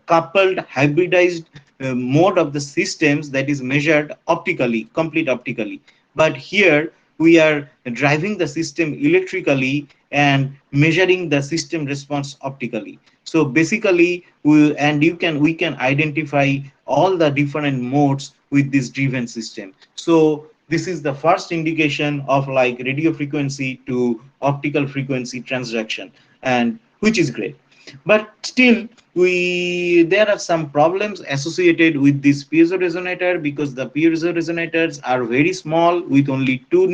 coupled hybridized mode of the systems that is measured optically, complete optically. But here we are driving the system electrically and measuring the system response optically. So basically we can identify all the different modes with this driven system. So this is the first indication of like radio frequency to optical frequency transduction, and which is great. But still there are some problems associated with this piezo resonator, because the piezo resonators are very small with only two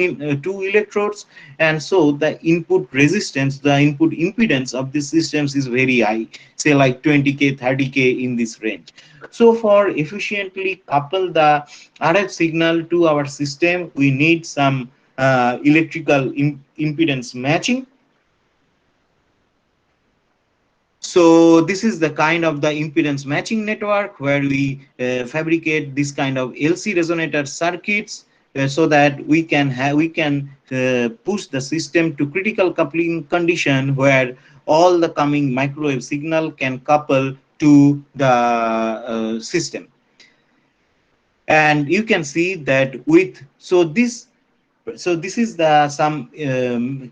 electrodes, and so the input resistance, the input impedance of these systems is very high, say like 20k 30k in this range. So for efficiently couple the RF signal to our system, we need some electrical impedance matching. So this is the kind of the impedance matching network where we fabricate this kind of LC resonator circuits, so that we can push the system to critical coupling condition where all the coming microwave signal can couple to the system. And you can see that with this is the some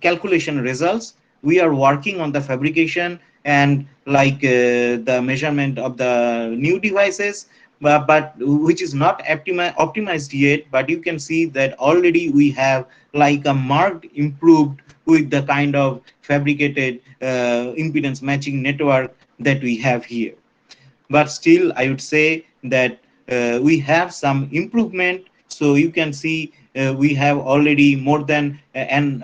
calculation results. We are working on the fabrication and like the measurement of the new devices, but which is not optimized yet, but you can see that already we have like a marked improved with the kind of fabricated impedance matching network that we have here. But still I would say that we have some improvement. So you can see we have already more than an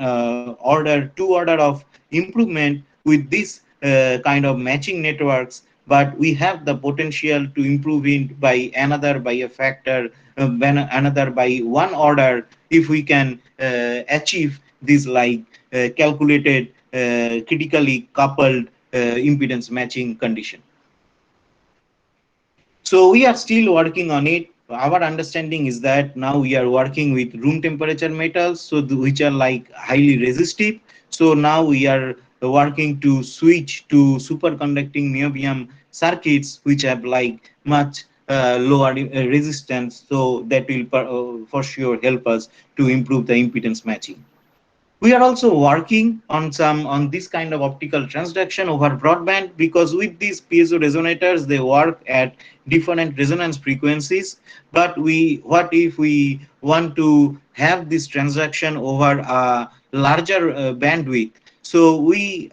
two order of improvement with this kind of matching networks, but we have the potential to improve it by another by a factor, another by one order, if we can achieve this like calculated critically coupled impedance matching condition. So we are still working on it. Our understanding is that now we are working with room temperature metals, so which are like highly resistive. So now we are working to switch to superconducting niobium circuits, which have like much lower resistance. So that will for sure help us to improve the impedance matching. We are also working on some on this kind of optical transduction over broadband, because with these piezo resonators they work at different resonance frequencies. But what if we want to have this transaction over a larger bandwidth? So we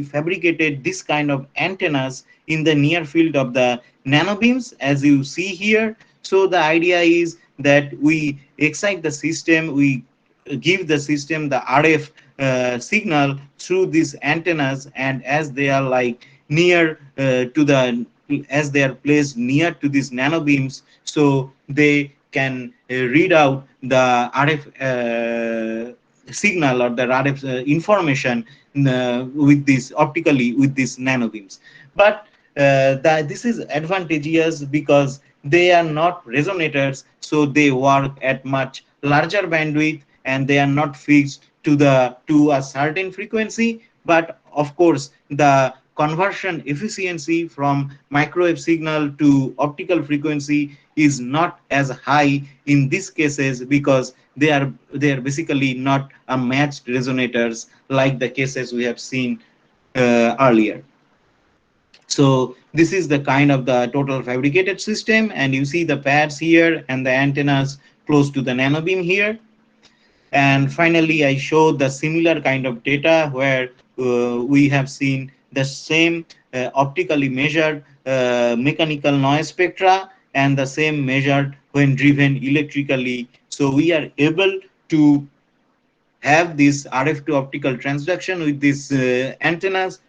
fabricated this kind of antennas in the near field of the nanobeams, as you see here. So the idea is that we excite the system, we give the system the RF signal through these antennas, and as they are like near to the as they are placed near to these nanobeams, so they can read out the RF signal or the RF information with this optically with these nanobeams. But this is advantageous because they are not resonators, so they work at much larger bandwidth and they are not fixed to a certain frequency. But of course the conversion efficiency from microwave signal to optical frequency is not as high in these cases, because they are basically not a matched resonators like the cases we have seen earlier. So this is the kind of the total fabricated system, and you see the pads here and the antennas close to the nanobeam here. And finally, I show the similar kind of data where we have seen the same optically measured mechanical noise spectra and the same measured when driven electrically. So we are able to have this RF to optical transduction with these antennas,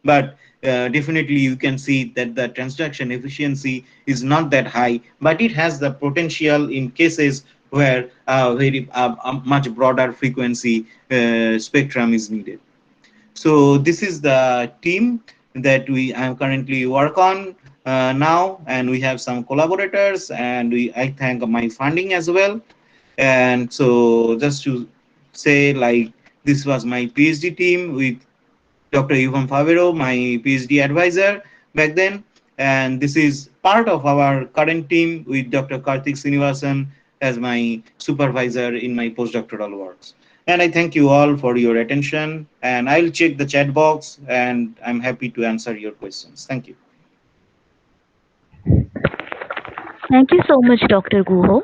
but definitely you can see that the transduction efficiency is not that high, but it has the potential in cases where a much broader frequency spectrum is needed. So this is the team that we am currently work on now, and we have some collaborators, and I thank my funding as well. And so just to say, like, this was my PhD team with Dr. Yuvam Favero, my PhD advisor back then. And this is part of our current team with Dr. Karthik Srinivasan as my supervisor in my postdoctoral works. And I thank you all for your attention. And I'll check the chat box and I'm happy to answer your questions. Thank you. Thank you so much, Dr. Guho.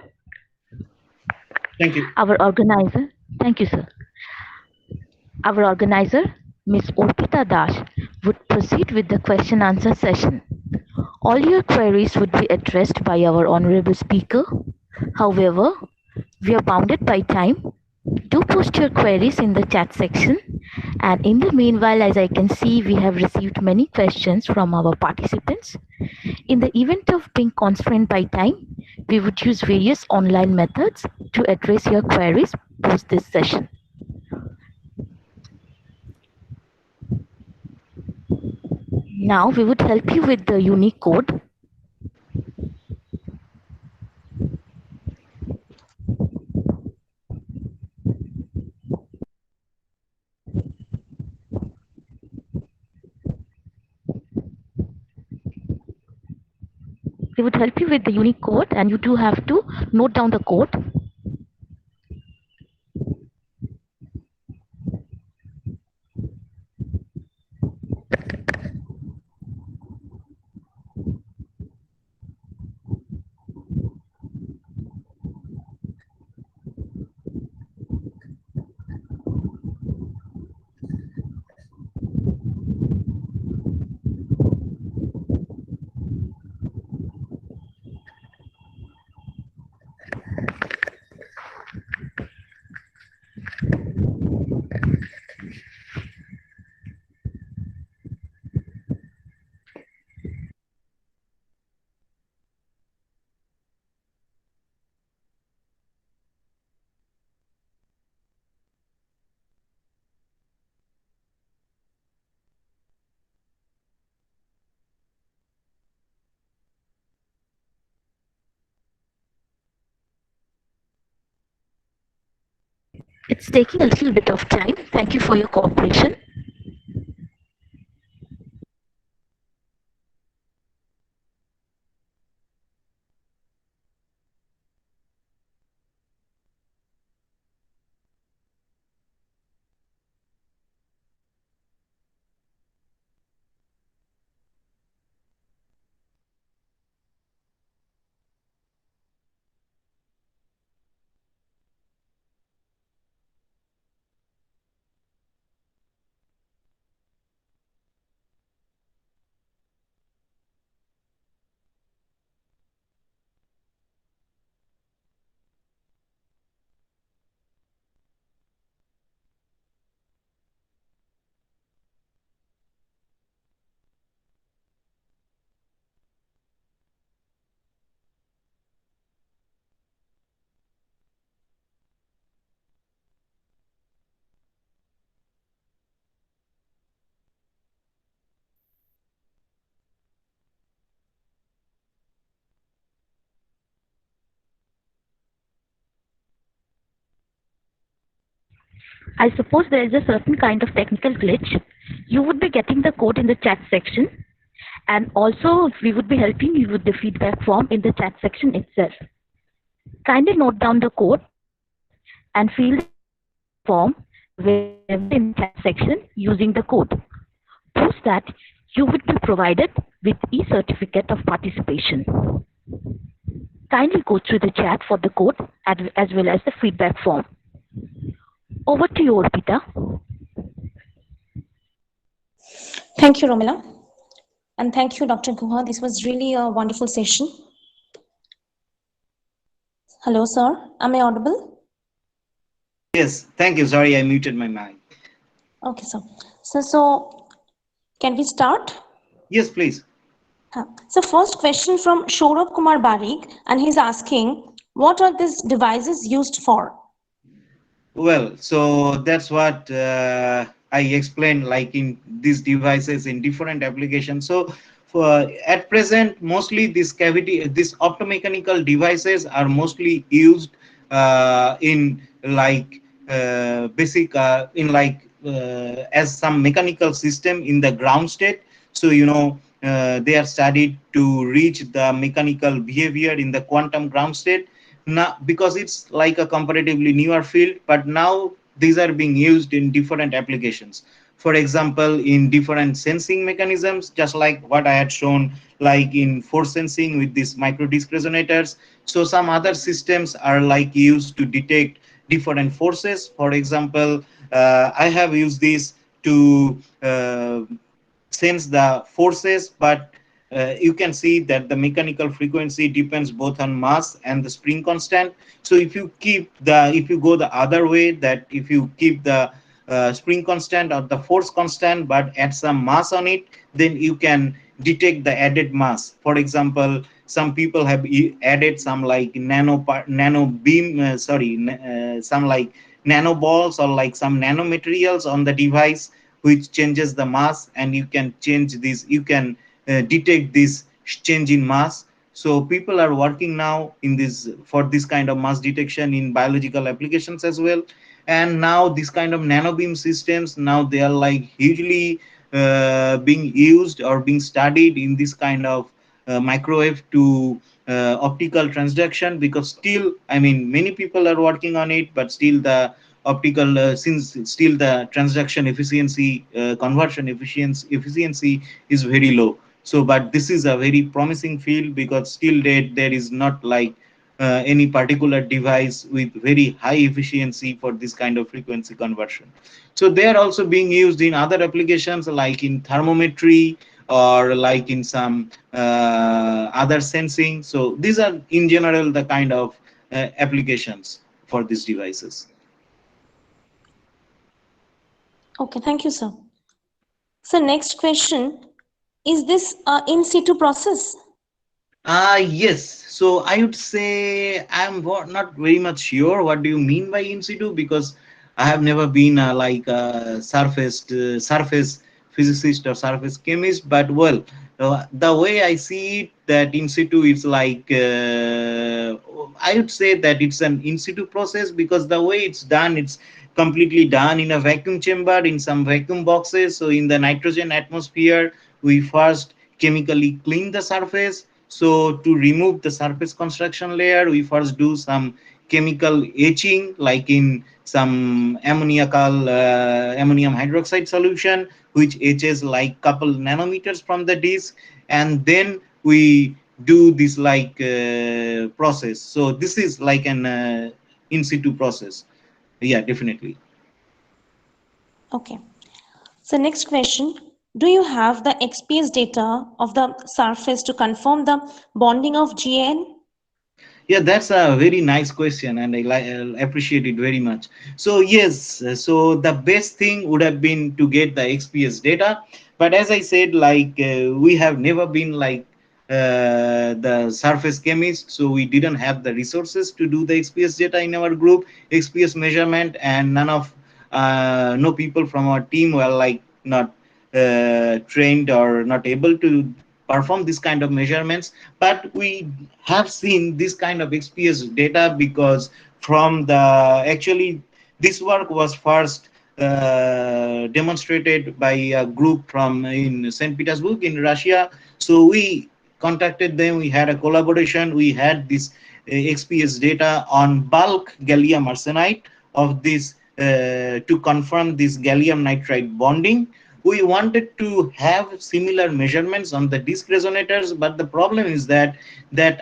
Thank you. Our organizer, thank you, sir. Our organizer, Ms. Orpita Das, would proceed with the question answer session. All your queries would be addressed by our honorable speaker. However, we are bounded by time. Do post your queries in the chat section. And in the meanwhile, as I can see, we have received many questions from our participants. In the event of being constrained by time, we would use various online methods to address your queries post this session. Now we would help you with the unique code. We would help you with the unique code, and you do have to note down the code. It's taking a little bit of time. Thank you for your cooperation. I suppose there is a certain kind of technical glitch. You would be getting the code in the chat section, and also we would be helping you with the feedback form in the chat section itself. Kindly note down the code and fill the form wherever in the chat section using the code. Post that you would be provided with e-certificate of participation. Kindly go through the chat for the code as well as the feedback form. Over to you, Orpita. Thank you, Romila. And thank you, Dr. Guha. This was really a wonderful session. Hello, sir. Am I audible? Yes, thank you. Sorry, I muted my mic. Okay, sir. So can we start? Yes, please. So first question from Saurabh Kumar Barik, and he's asking, what are these devices used for? Well, so that's what I explained, like in these devices in different applications. So for at present, mostly these optomechanical devices are mostly used in like basic in like as some mechanical system in the ground state. So they are studied to reach the mechanical behavior in the quantum ground state now, because it's like a comparatively newer field, but now these are being used in different applications. For example, in different sensing mechanisms, just like what I had shown, like in force sensing with these micro disc resonators. So some other systems are like used to detect different forces. For example, I have used this to sense the forces, but you can see that the mechanical frequency depends both on mass and the spring constant. So if you go the other way, that if you keep the spring constant or the force constant but add some mass on it, then you can detect the added mass. For example, some people have added some like nano beam some like nanoballs or like some nanomaterials on the device, which changes the mass, and you can detect this change in mass. So people are working now in this for this kind of mass detection in biological applications as well. And now this kind of nanobeam systems, now they are like hugely being used or being studied in this kind of microwave to optical transduction, because still, I mean, many people are working on it, but still the optical since still the transduction efficiency, conversion efficiency is very low. So but this is a very promising field, because still there is not like any particular device with very high efficiency for this kind of frequency conversion. So they are also being used in other applications, like in thermometry, or like in some other sensing. So these are in general the kind of applications for these devices. Okay, thank you, sir. So next question, is this a in situ process? Yes. So I would say not very much sure what do you mean by in situ, because I have never been like a surface physicist or surface chemist. But well, the way I see it, that in situ is like I would say that it's an in situ process, because the way it's done, it's completely done in a vacuum chamber in some vacuum boxes. So in the nitrogen atmosphere, we first chemically clean the surface. So to remove the surface construction layer, we first do some chemical etching, like in some ammonium hydroxide solution, which etches like couple nanometers from the disk, and then we do this like process. So this is like an in situ process. Yeah, definitely. Okay. So next question, do you have the XPS data of the surface to confirm the bonding of GN? Yeah, that's a very nice question, and I appreciate it very much. So yes, so the best thing would have been to get the XPS data, but as I said, like we have never been like the surface chemist, so we didn't have the resources to do the XPS data in our group, XPS measurement, and no people from our team were like not trained or not able to perform this kind of measurements. But we have seen this kind of XPS data, because from the actually this work was first demonstrated by a group from in St. Petersburg in Russia. So we contacted them, we had a collaboration, we had this XPS data on bulk gallium arsenide of this to confirm this gallium nitride bonding. We wanted to have similar measurements on the disk resonators, but the problem is that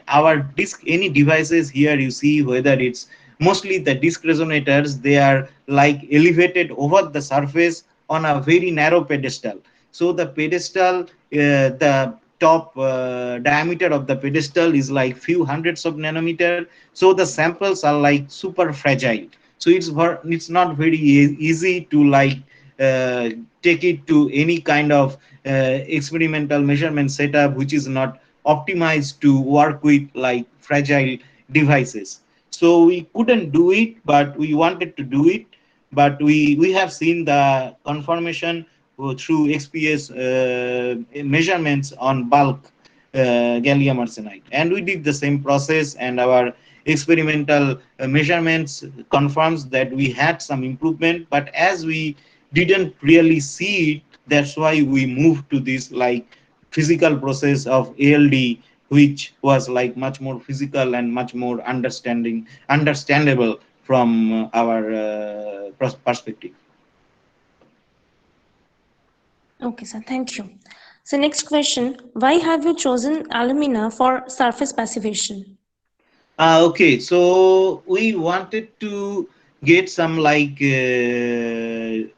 our disk, any devices here you see, whether it's mostly the disk resonators, they are like elevated over the surface on a very narrow pedestal. So the pedestal, the top diameter of the pedestal is like few hundreds of nanometer. So the samples are like super fragile. So it's not very easy to like uh, take it to any kind of experimental measurement setup which is not optimized to work with like fragile devices. So we couldn't do it, but we wanted to do it. But we have seen the confirmation through XPS measurements on bulk gallium arsenide, and we did the same process, and our experimental measurements confirms that we had some improvement. But as we didn't really see it, that's why we moved to this like physical process of ALD, which was like much more physical and much more understandable from our perspective. Okay, sir, thank you. So next question, why have you chosen alumina for surface passivation? Okay, so we wanted to get some like we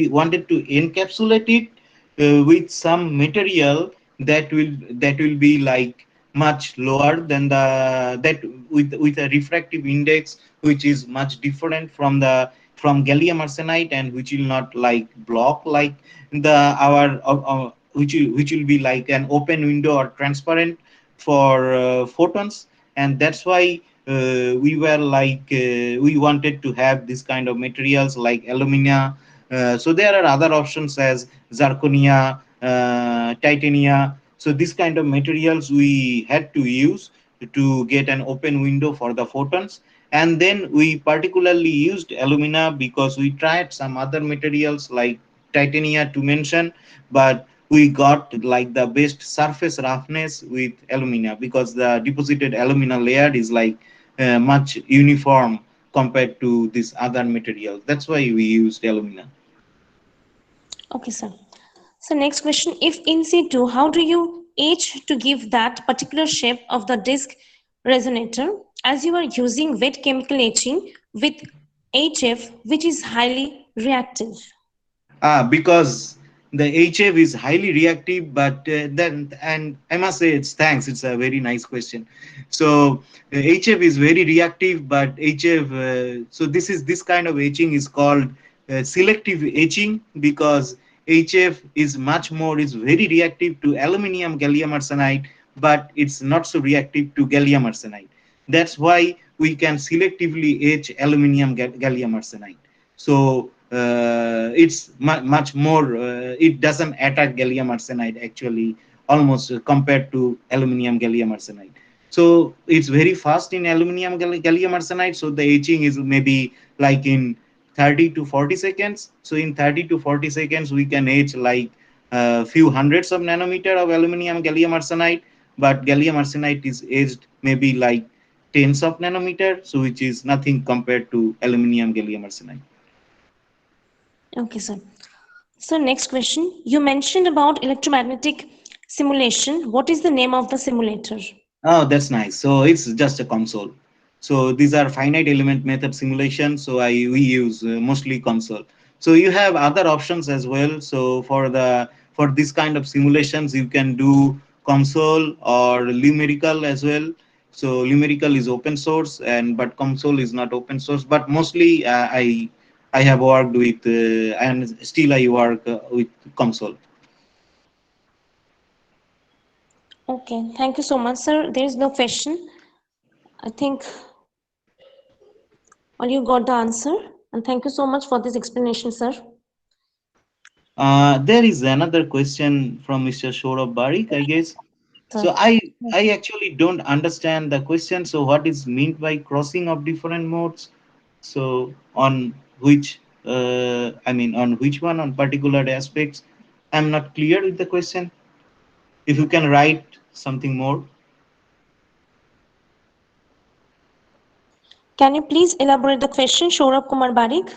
wanted to encapsulate it with some material that will be like much lower than the that with a refractive index which is much different from gallium arsenide, and which will not like block like the our which will be like an open window or transparent for photons. And that's why we were like we wanted to have this kind of materials like alumina. So there are other options as zirconia, titania. So this kind of materials we had to use to get an open window for the photons. And then we particularly used alumina because we tried some other materials like titania to mention, but we got like the best surface roughness with alumina, because the deposited alumina layer is like much uniform compared to this other material. That's why we used alumina. Okay, sir. So next question, if in situ, how do you etch to give that particular shape of the disc resonator, as you are using wet chemical etching with HF, which is highly reactive? Because the HF is highly reactive, but then, and I must say, it's thanks. It's a very nice question. So HF is very reactive, but HF. So this kind of etching is called selective etching, because HF is much more, is very reactive to aluminium gallium arsenide, but it's not so reactive to gallium arsenide. That's why we can selectively etch aluminium gallium arsenide. So it's much more, it doesn't attack gallium arsenide actually, almost compared to aluminium gallium arsenide. So it's very fast in aluminium gallium arsenide, so the etching is maybe like in 30 to 40 seconds. So in 30 to 40 seconds we can etch like a few hundreds of nanometer of aluminium gallium arsenide, but gallium arsenide is etched maybe like tens of nanometer, so which is nothing compared to aluminium gallium arsenide. Okay, sir. So next question, you mentioned about electromagnetic simulation. What is the name of the simulator? Oh, that's nice. So it's just a console. So these are finite element method simulation. So we use mostly console. So you have other options as well. So for this kind of simulations, you can do console or numerical as well. So numerical is open source, and but console is not open source. But mostly I have worked with and still I work with console. Okay, thank you so much, sir. There is no question. I think all you got the answer. And thank you so much for this explanation, sir. There is another question from Mr. Saurabh Barik, I guess. Sir. So I actually don't understand the question. So what is meant by crossing of different modes? So on which I mean on which one, on particular aspects? I'm not clear with the question. If you can write something more. Can you please elaborate the question, Shorab Kumar Barik?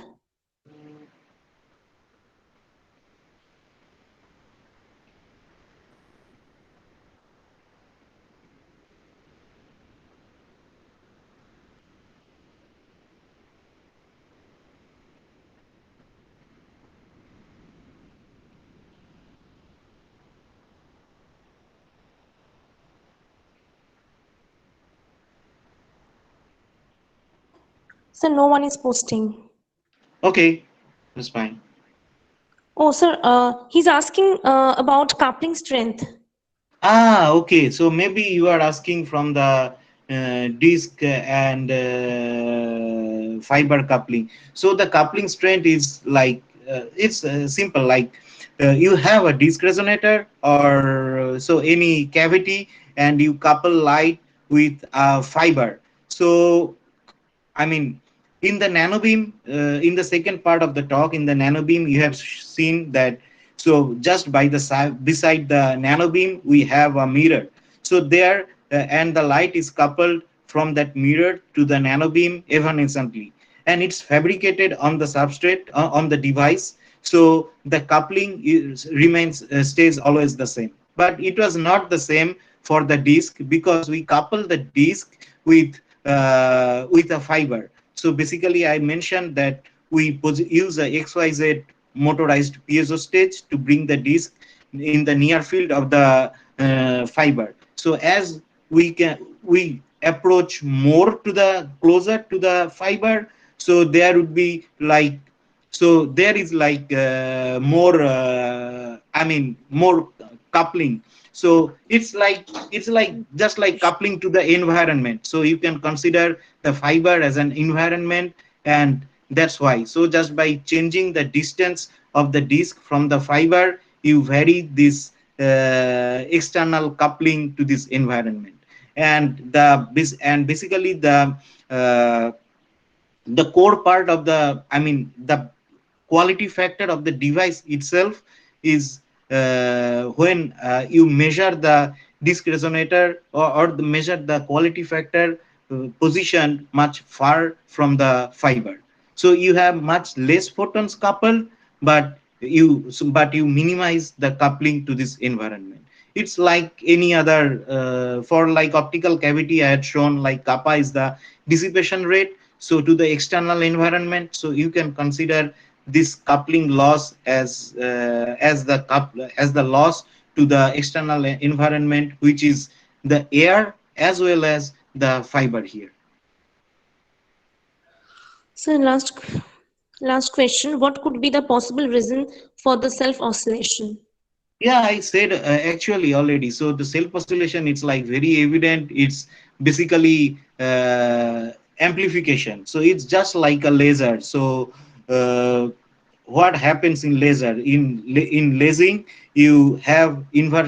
Sir, no one is posting. Okay, that's fine. Oh, sir, he's asking about coupling strength. Okay. So maybe you are asking from the disk and fiber coupling. So the coupling strength is like it's simple. Like you have a disk resonator or so any cavity, and you couple light with a fiber. So I mean, in the nanobeam, in the second part of the talk, in the nanobeam, you have seen that. So just by the side, beside the nanobeam, we have a mirror. So there, and the light is coupled from that mirror to the nanobeam evanescently, and it's fabricated on the substrate on the device. So the coupling remains stays always the same. But it was not the same for the disk, because we couple the disk with a fiber. So basically, I mentioned that we use a XYZ motorized piezo stage to bring the disc in the near field of the fiber. So as we approach more to the closer to the fiber, so there would be like, so there is like more I mean more coupling. So it's like just like coupling to the environment. So you can consider the fiber as an environment, and that's why. So just by changing the distance of the disk from the fiber, you vary this external coupling to this environment. And basically uh, the core part of the, I mean, the quality factor of the device itself is when you measure the disk resonator, or measure the quality factor positioned much far from the fiber. So you have much less photons coupled, but you minimize the coupling to this environment. It's like any other, for like optical cavity, I had shown like kappa is the dissipation rate, so to the external environment. So you can consider this coupling loss as the loss to the external environment, which is the air as well as the fiber here. So last question, what could be the possible reason for the self oscillation? Yeah, I said actually already. So the self oscillation, it's like very evident. It's basically amplification. So it's just like a laser. So what happens in laser, in lasing, you have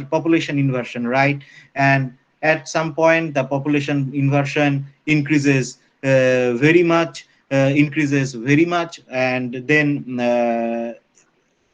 population inversion, right? And at some point the population inversion increases very much, and then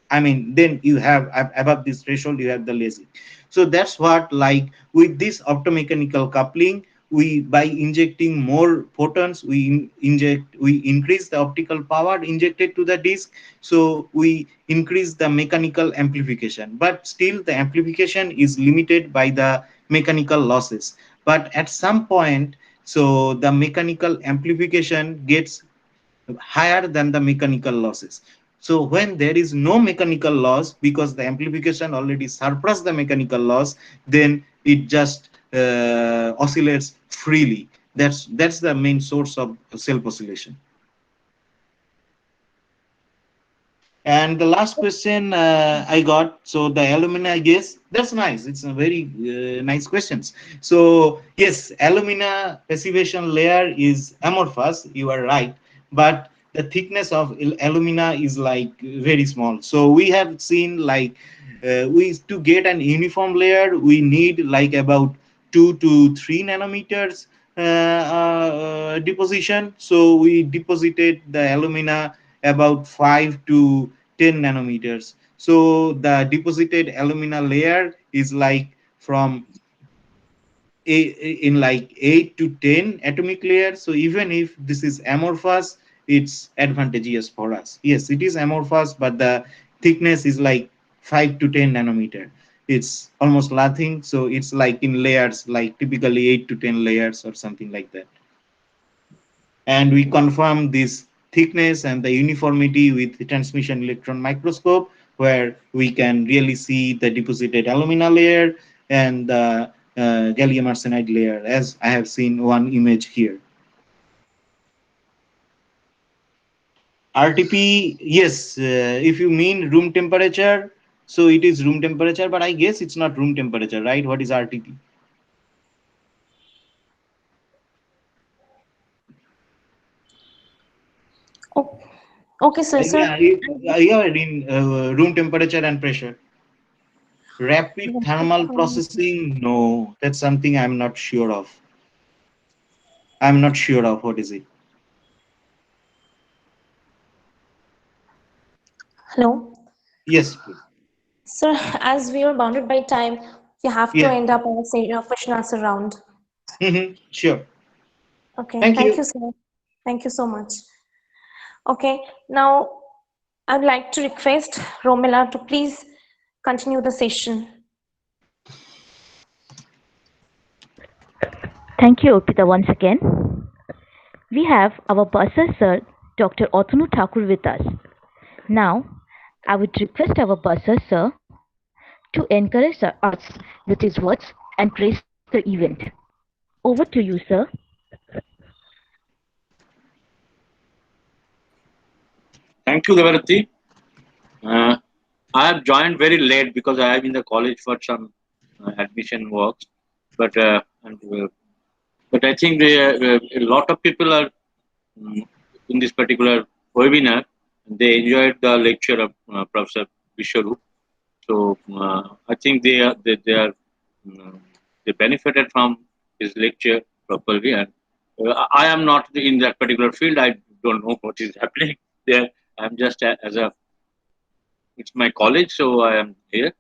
then you have above this threshold, you have the lasing. So that's what, like with this optomechanical coupling, we by injecting more photons, we increase the optical power injected to the disk. So we increase the mechanical amplification, but still the amplification is limited by the mechanical losses. But at some point, so the mechanical amplification gets higher than the mechanical losses. So when there is no mechanical loss, because the amplification already surpassed the mechanical loss, then it just oscillates freely. That's the main source of self oscillation. And the last question I got, so the alumina, yes, that's nice. It's a very nice questions. So yes, alumina passivation layer is amorphous. You are right, but the thickness of alumina is like very small. So we have seen like we to get an uniform layer, we need like about 2 to 3 nanometers deposition. So we deposited the alumina about 5 to 10 nanometers. So the deposited alumina layer is like from in like 8 to 10 atomic layers. So even if this is amorphous, it's advantageous for us. Yes, it is amorphous, but the thickness is like 5 to 10 nanometer. It's almost nothing. So it's like in layers, like typically 8 to 10 layers or something like that. And we confirm this thickness and the uniformity with the transmission electron microscope, where we can really see the deposited alumina layer and the gallium arsenide layer, as I have seen one image here. RTP, yes, if you mean room temperature, so it is room temperature, but I guess it's not room temperature, right? What is RTP? Oh, okay, sir. Yeah, in room temperature and pressure. Rapid thermal processing, no, that's something I'm not sure of. I'm not sure of what is it. Hello. Yes, please. Sir, as we are bounded by time, we have to Yes. end up our question answer round. Sure. Okay, Thank thank you. you, sir. Thank you so much. Okay, now I'd like to request Romila to please continue the session. Thank you, Orpita, once again. We have our bursar sir, Dr. Otanu Thakur, with us. Now, I would request our bursar sir to encourage us with his words and praise the event. Over to you, sir. Thank you, Devarati. Uh, I have joined very late because I am in the college for some admission works, but I think a lot of people are um, in this particular webinar. They enjoyed the lecture of Professor Biswarup, so I think um, they benefited from his lecture properly. And I am not in that particular field. I don't know what is happening there. I'm just as a it's my college, so I am here.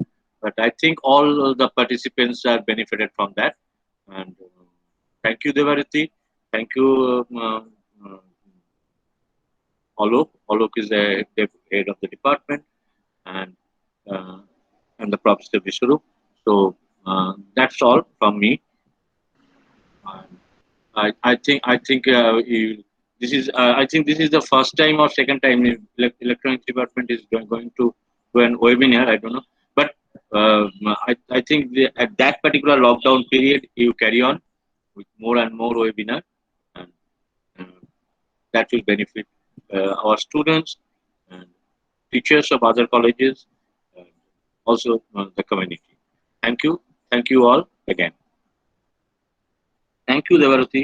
but I think all the participants are benefited from that. And thank you, Devarati. Thank you, Alok. Alok is the head of the department, and uh, the Professor Vishwarup. So that's all from me. And this is I think this is the first time or second time electronics department is going to do an webinar. I don't know, but I think at that particular lockdown period you carry on with more and more webinar, and uh, that will benefit our students and teachers of other colleges, and also the community. Thank you all again. Thank you, Devarati.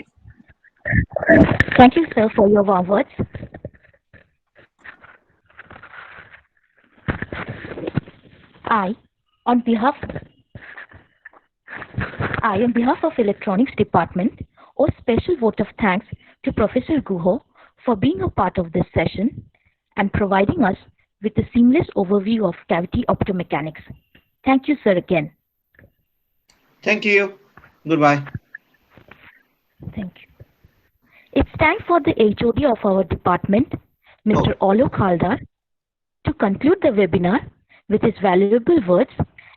Thank you, sir, for your warm words. I, on behalf on behalf of Electronics Department, owe special vote of thanks to Professor Guha for being a part of this session and providing us with a seamless overview of cavity optomechanics. Thank you, sir, again. Thank you. Goodbye. Thank you. It's time for the HOD of our department, Mr. Alok Haldar, to conclude the webinar with his valuable words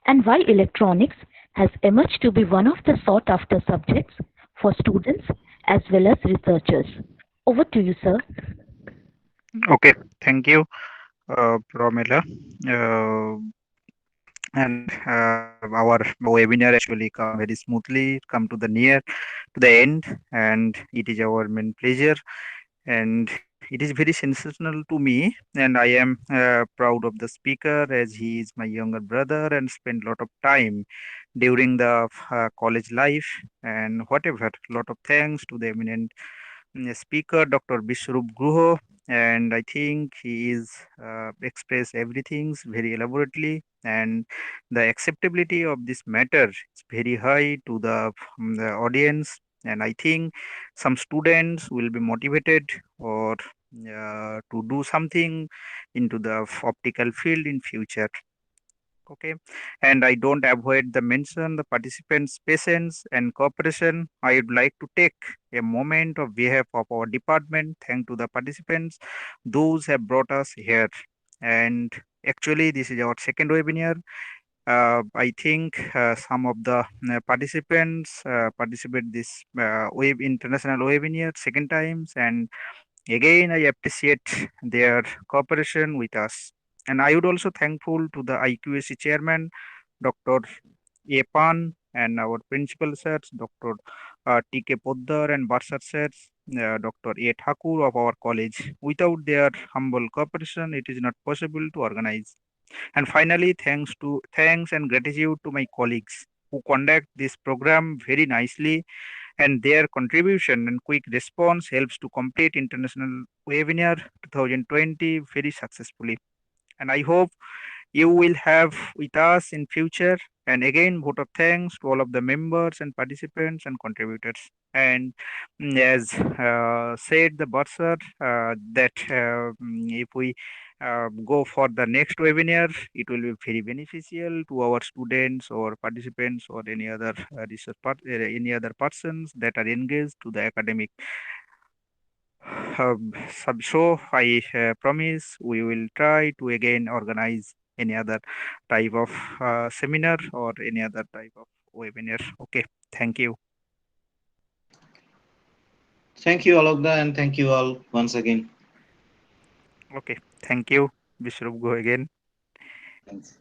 and why electronics has emerged to be one of the sought-after subjects for students as well as researchers. Over to you, sir. Okay, thank you, Promila. And our webinar actually come very smoothly, come to the end, and it is our main pleasure. And it is very sensational to me, and I am proud of the speaker as he is my younger brother and spent a lot of time during the college life and whatever. Lot of thanks to the eminent speaker, Dr. Biswarup Guha, and I think he is expressed everything very elaborately, and the acceptability of this matter is very high to the audience, and I think some students will be motivated or to do something into the optical field in future. Okay, and I don't avoid the mention the participants' patience and cooperation. I would like to take a moment of behalf of our department, thank to the participants, those have brought us here. And actually, this is our second webinar. I think some of the participants participate this web international webinar second times, and again, I appreciate their cooperation with us. And I would also thankful to the IQAC chairman, Dr. Epan, and our principal sirs, Dr. T.K. Poddar and Barsar sirs, Dr. A. Thakur of our college. Without their humble cooperation, it is not possible to organize. And finally, thanks and gratitude to my colleagues who conduct this program very nicely, and their contribution and quick response helps to complete International Webinar 2020 very successfully. And I hope you will have with us in future. And again, vote of thanks to all of the members and participants and contributors. And as said the bursar, that if we go for the next webinar, it will be very beneficial to our students or participants or any other any other persons that are engaged to the academic. So I promise we will try to again organize any other type of seminar or any other type of webinar. Okay, thank you. Thank you, Alokda, and thank you all once again. Okay, thank you. Biswarup, go again. Thanks.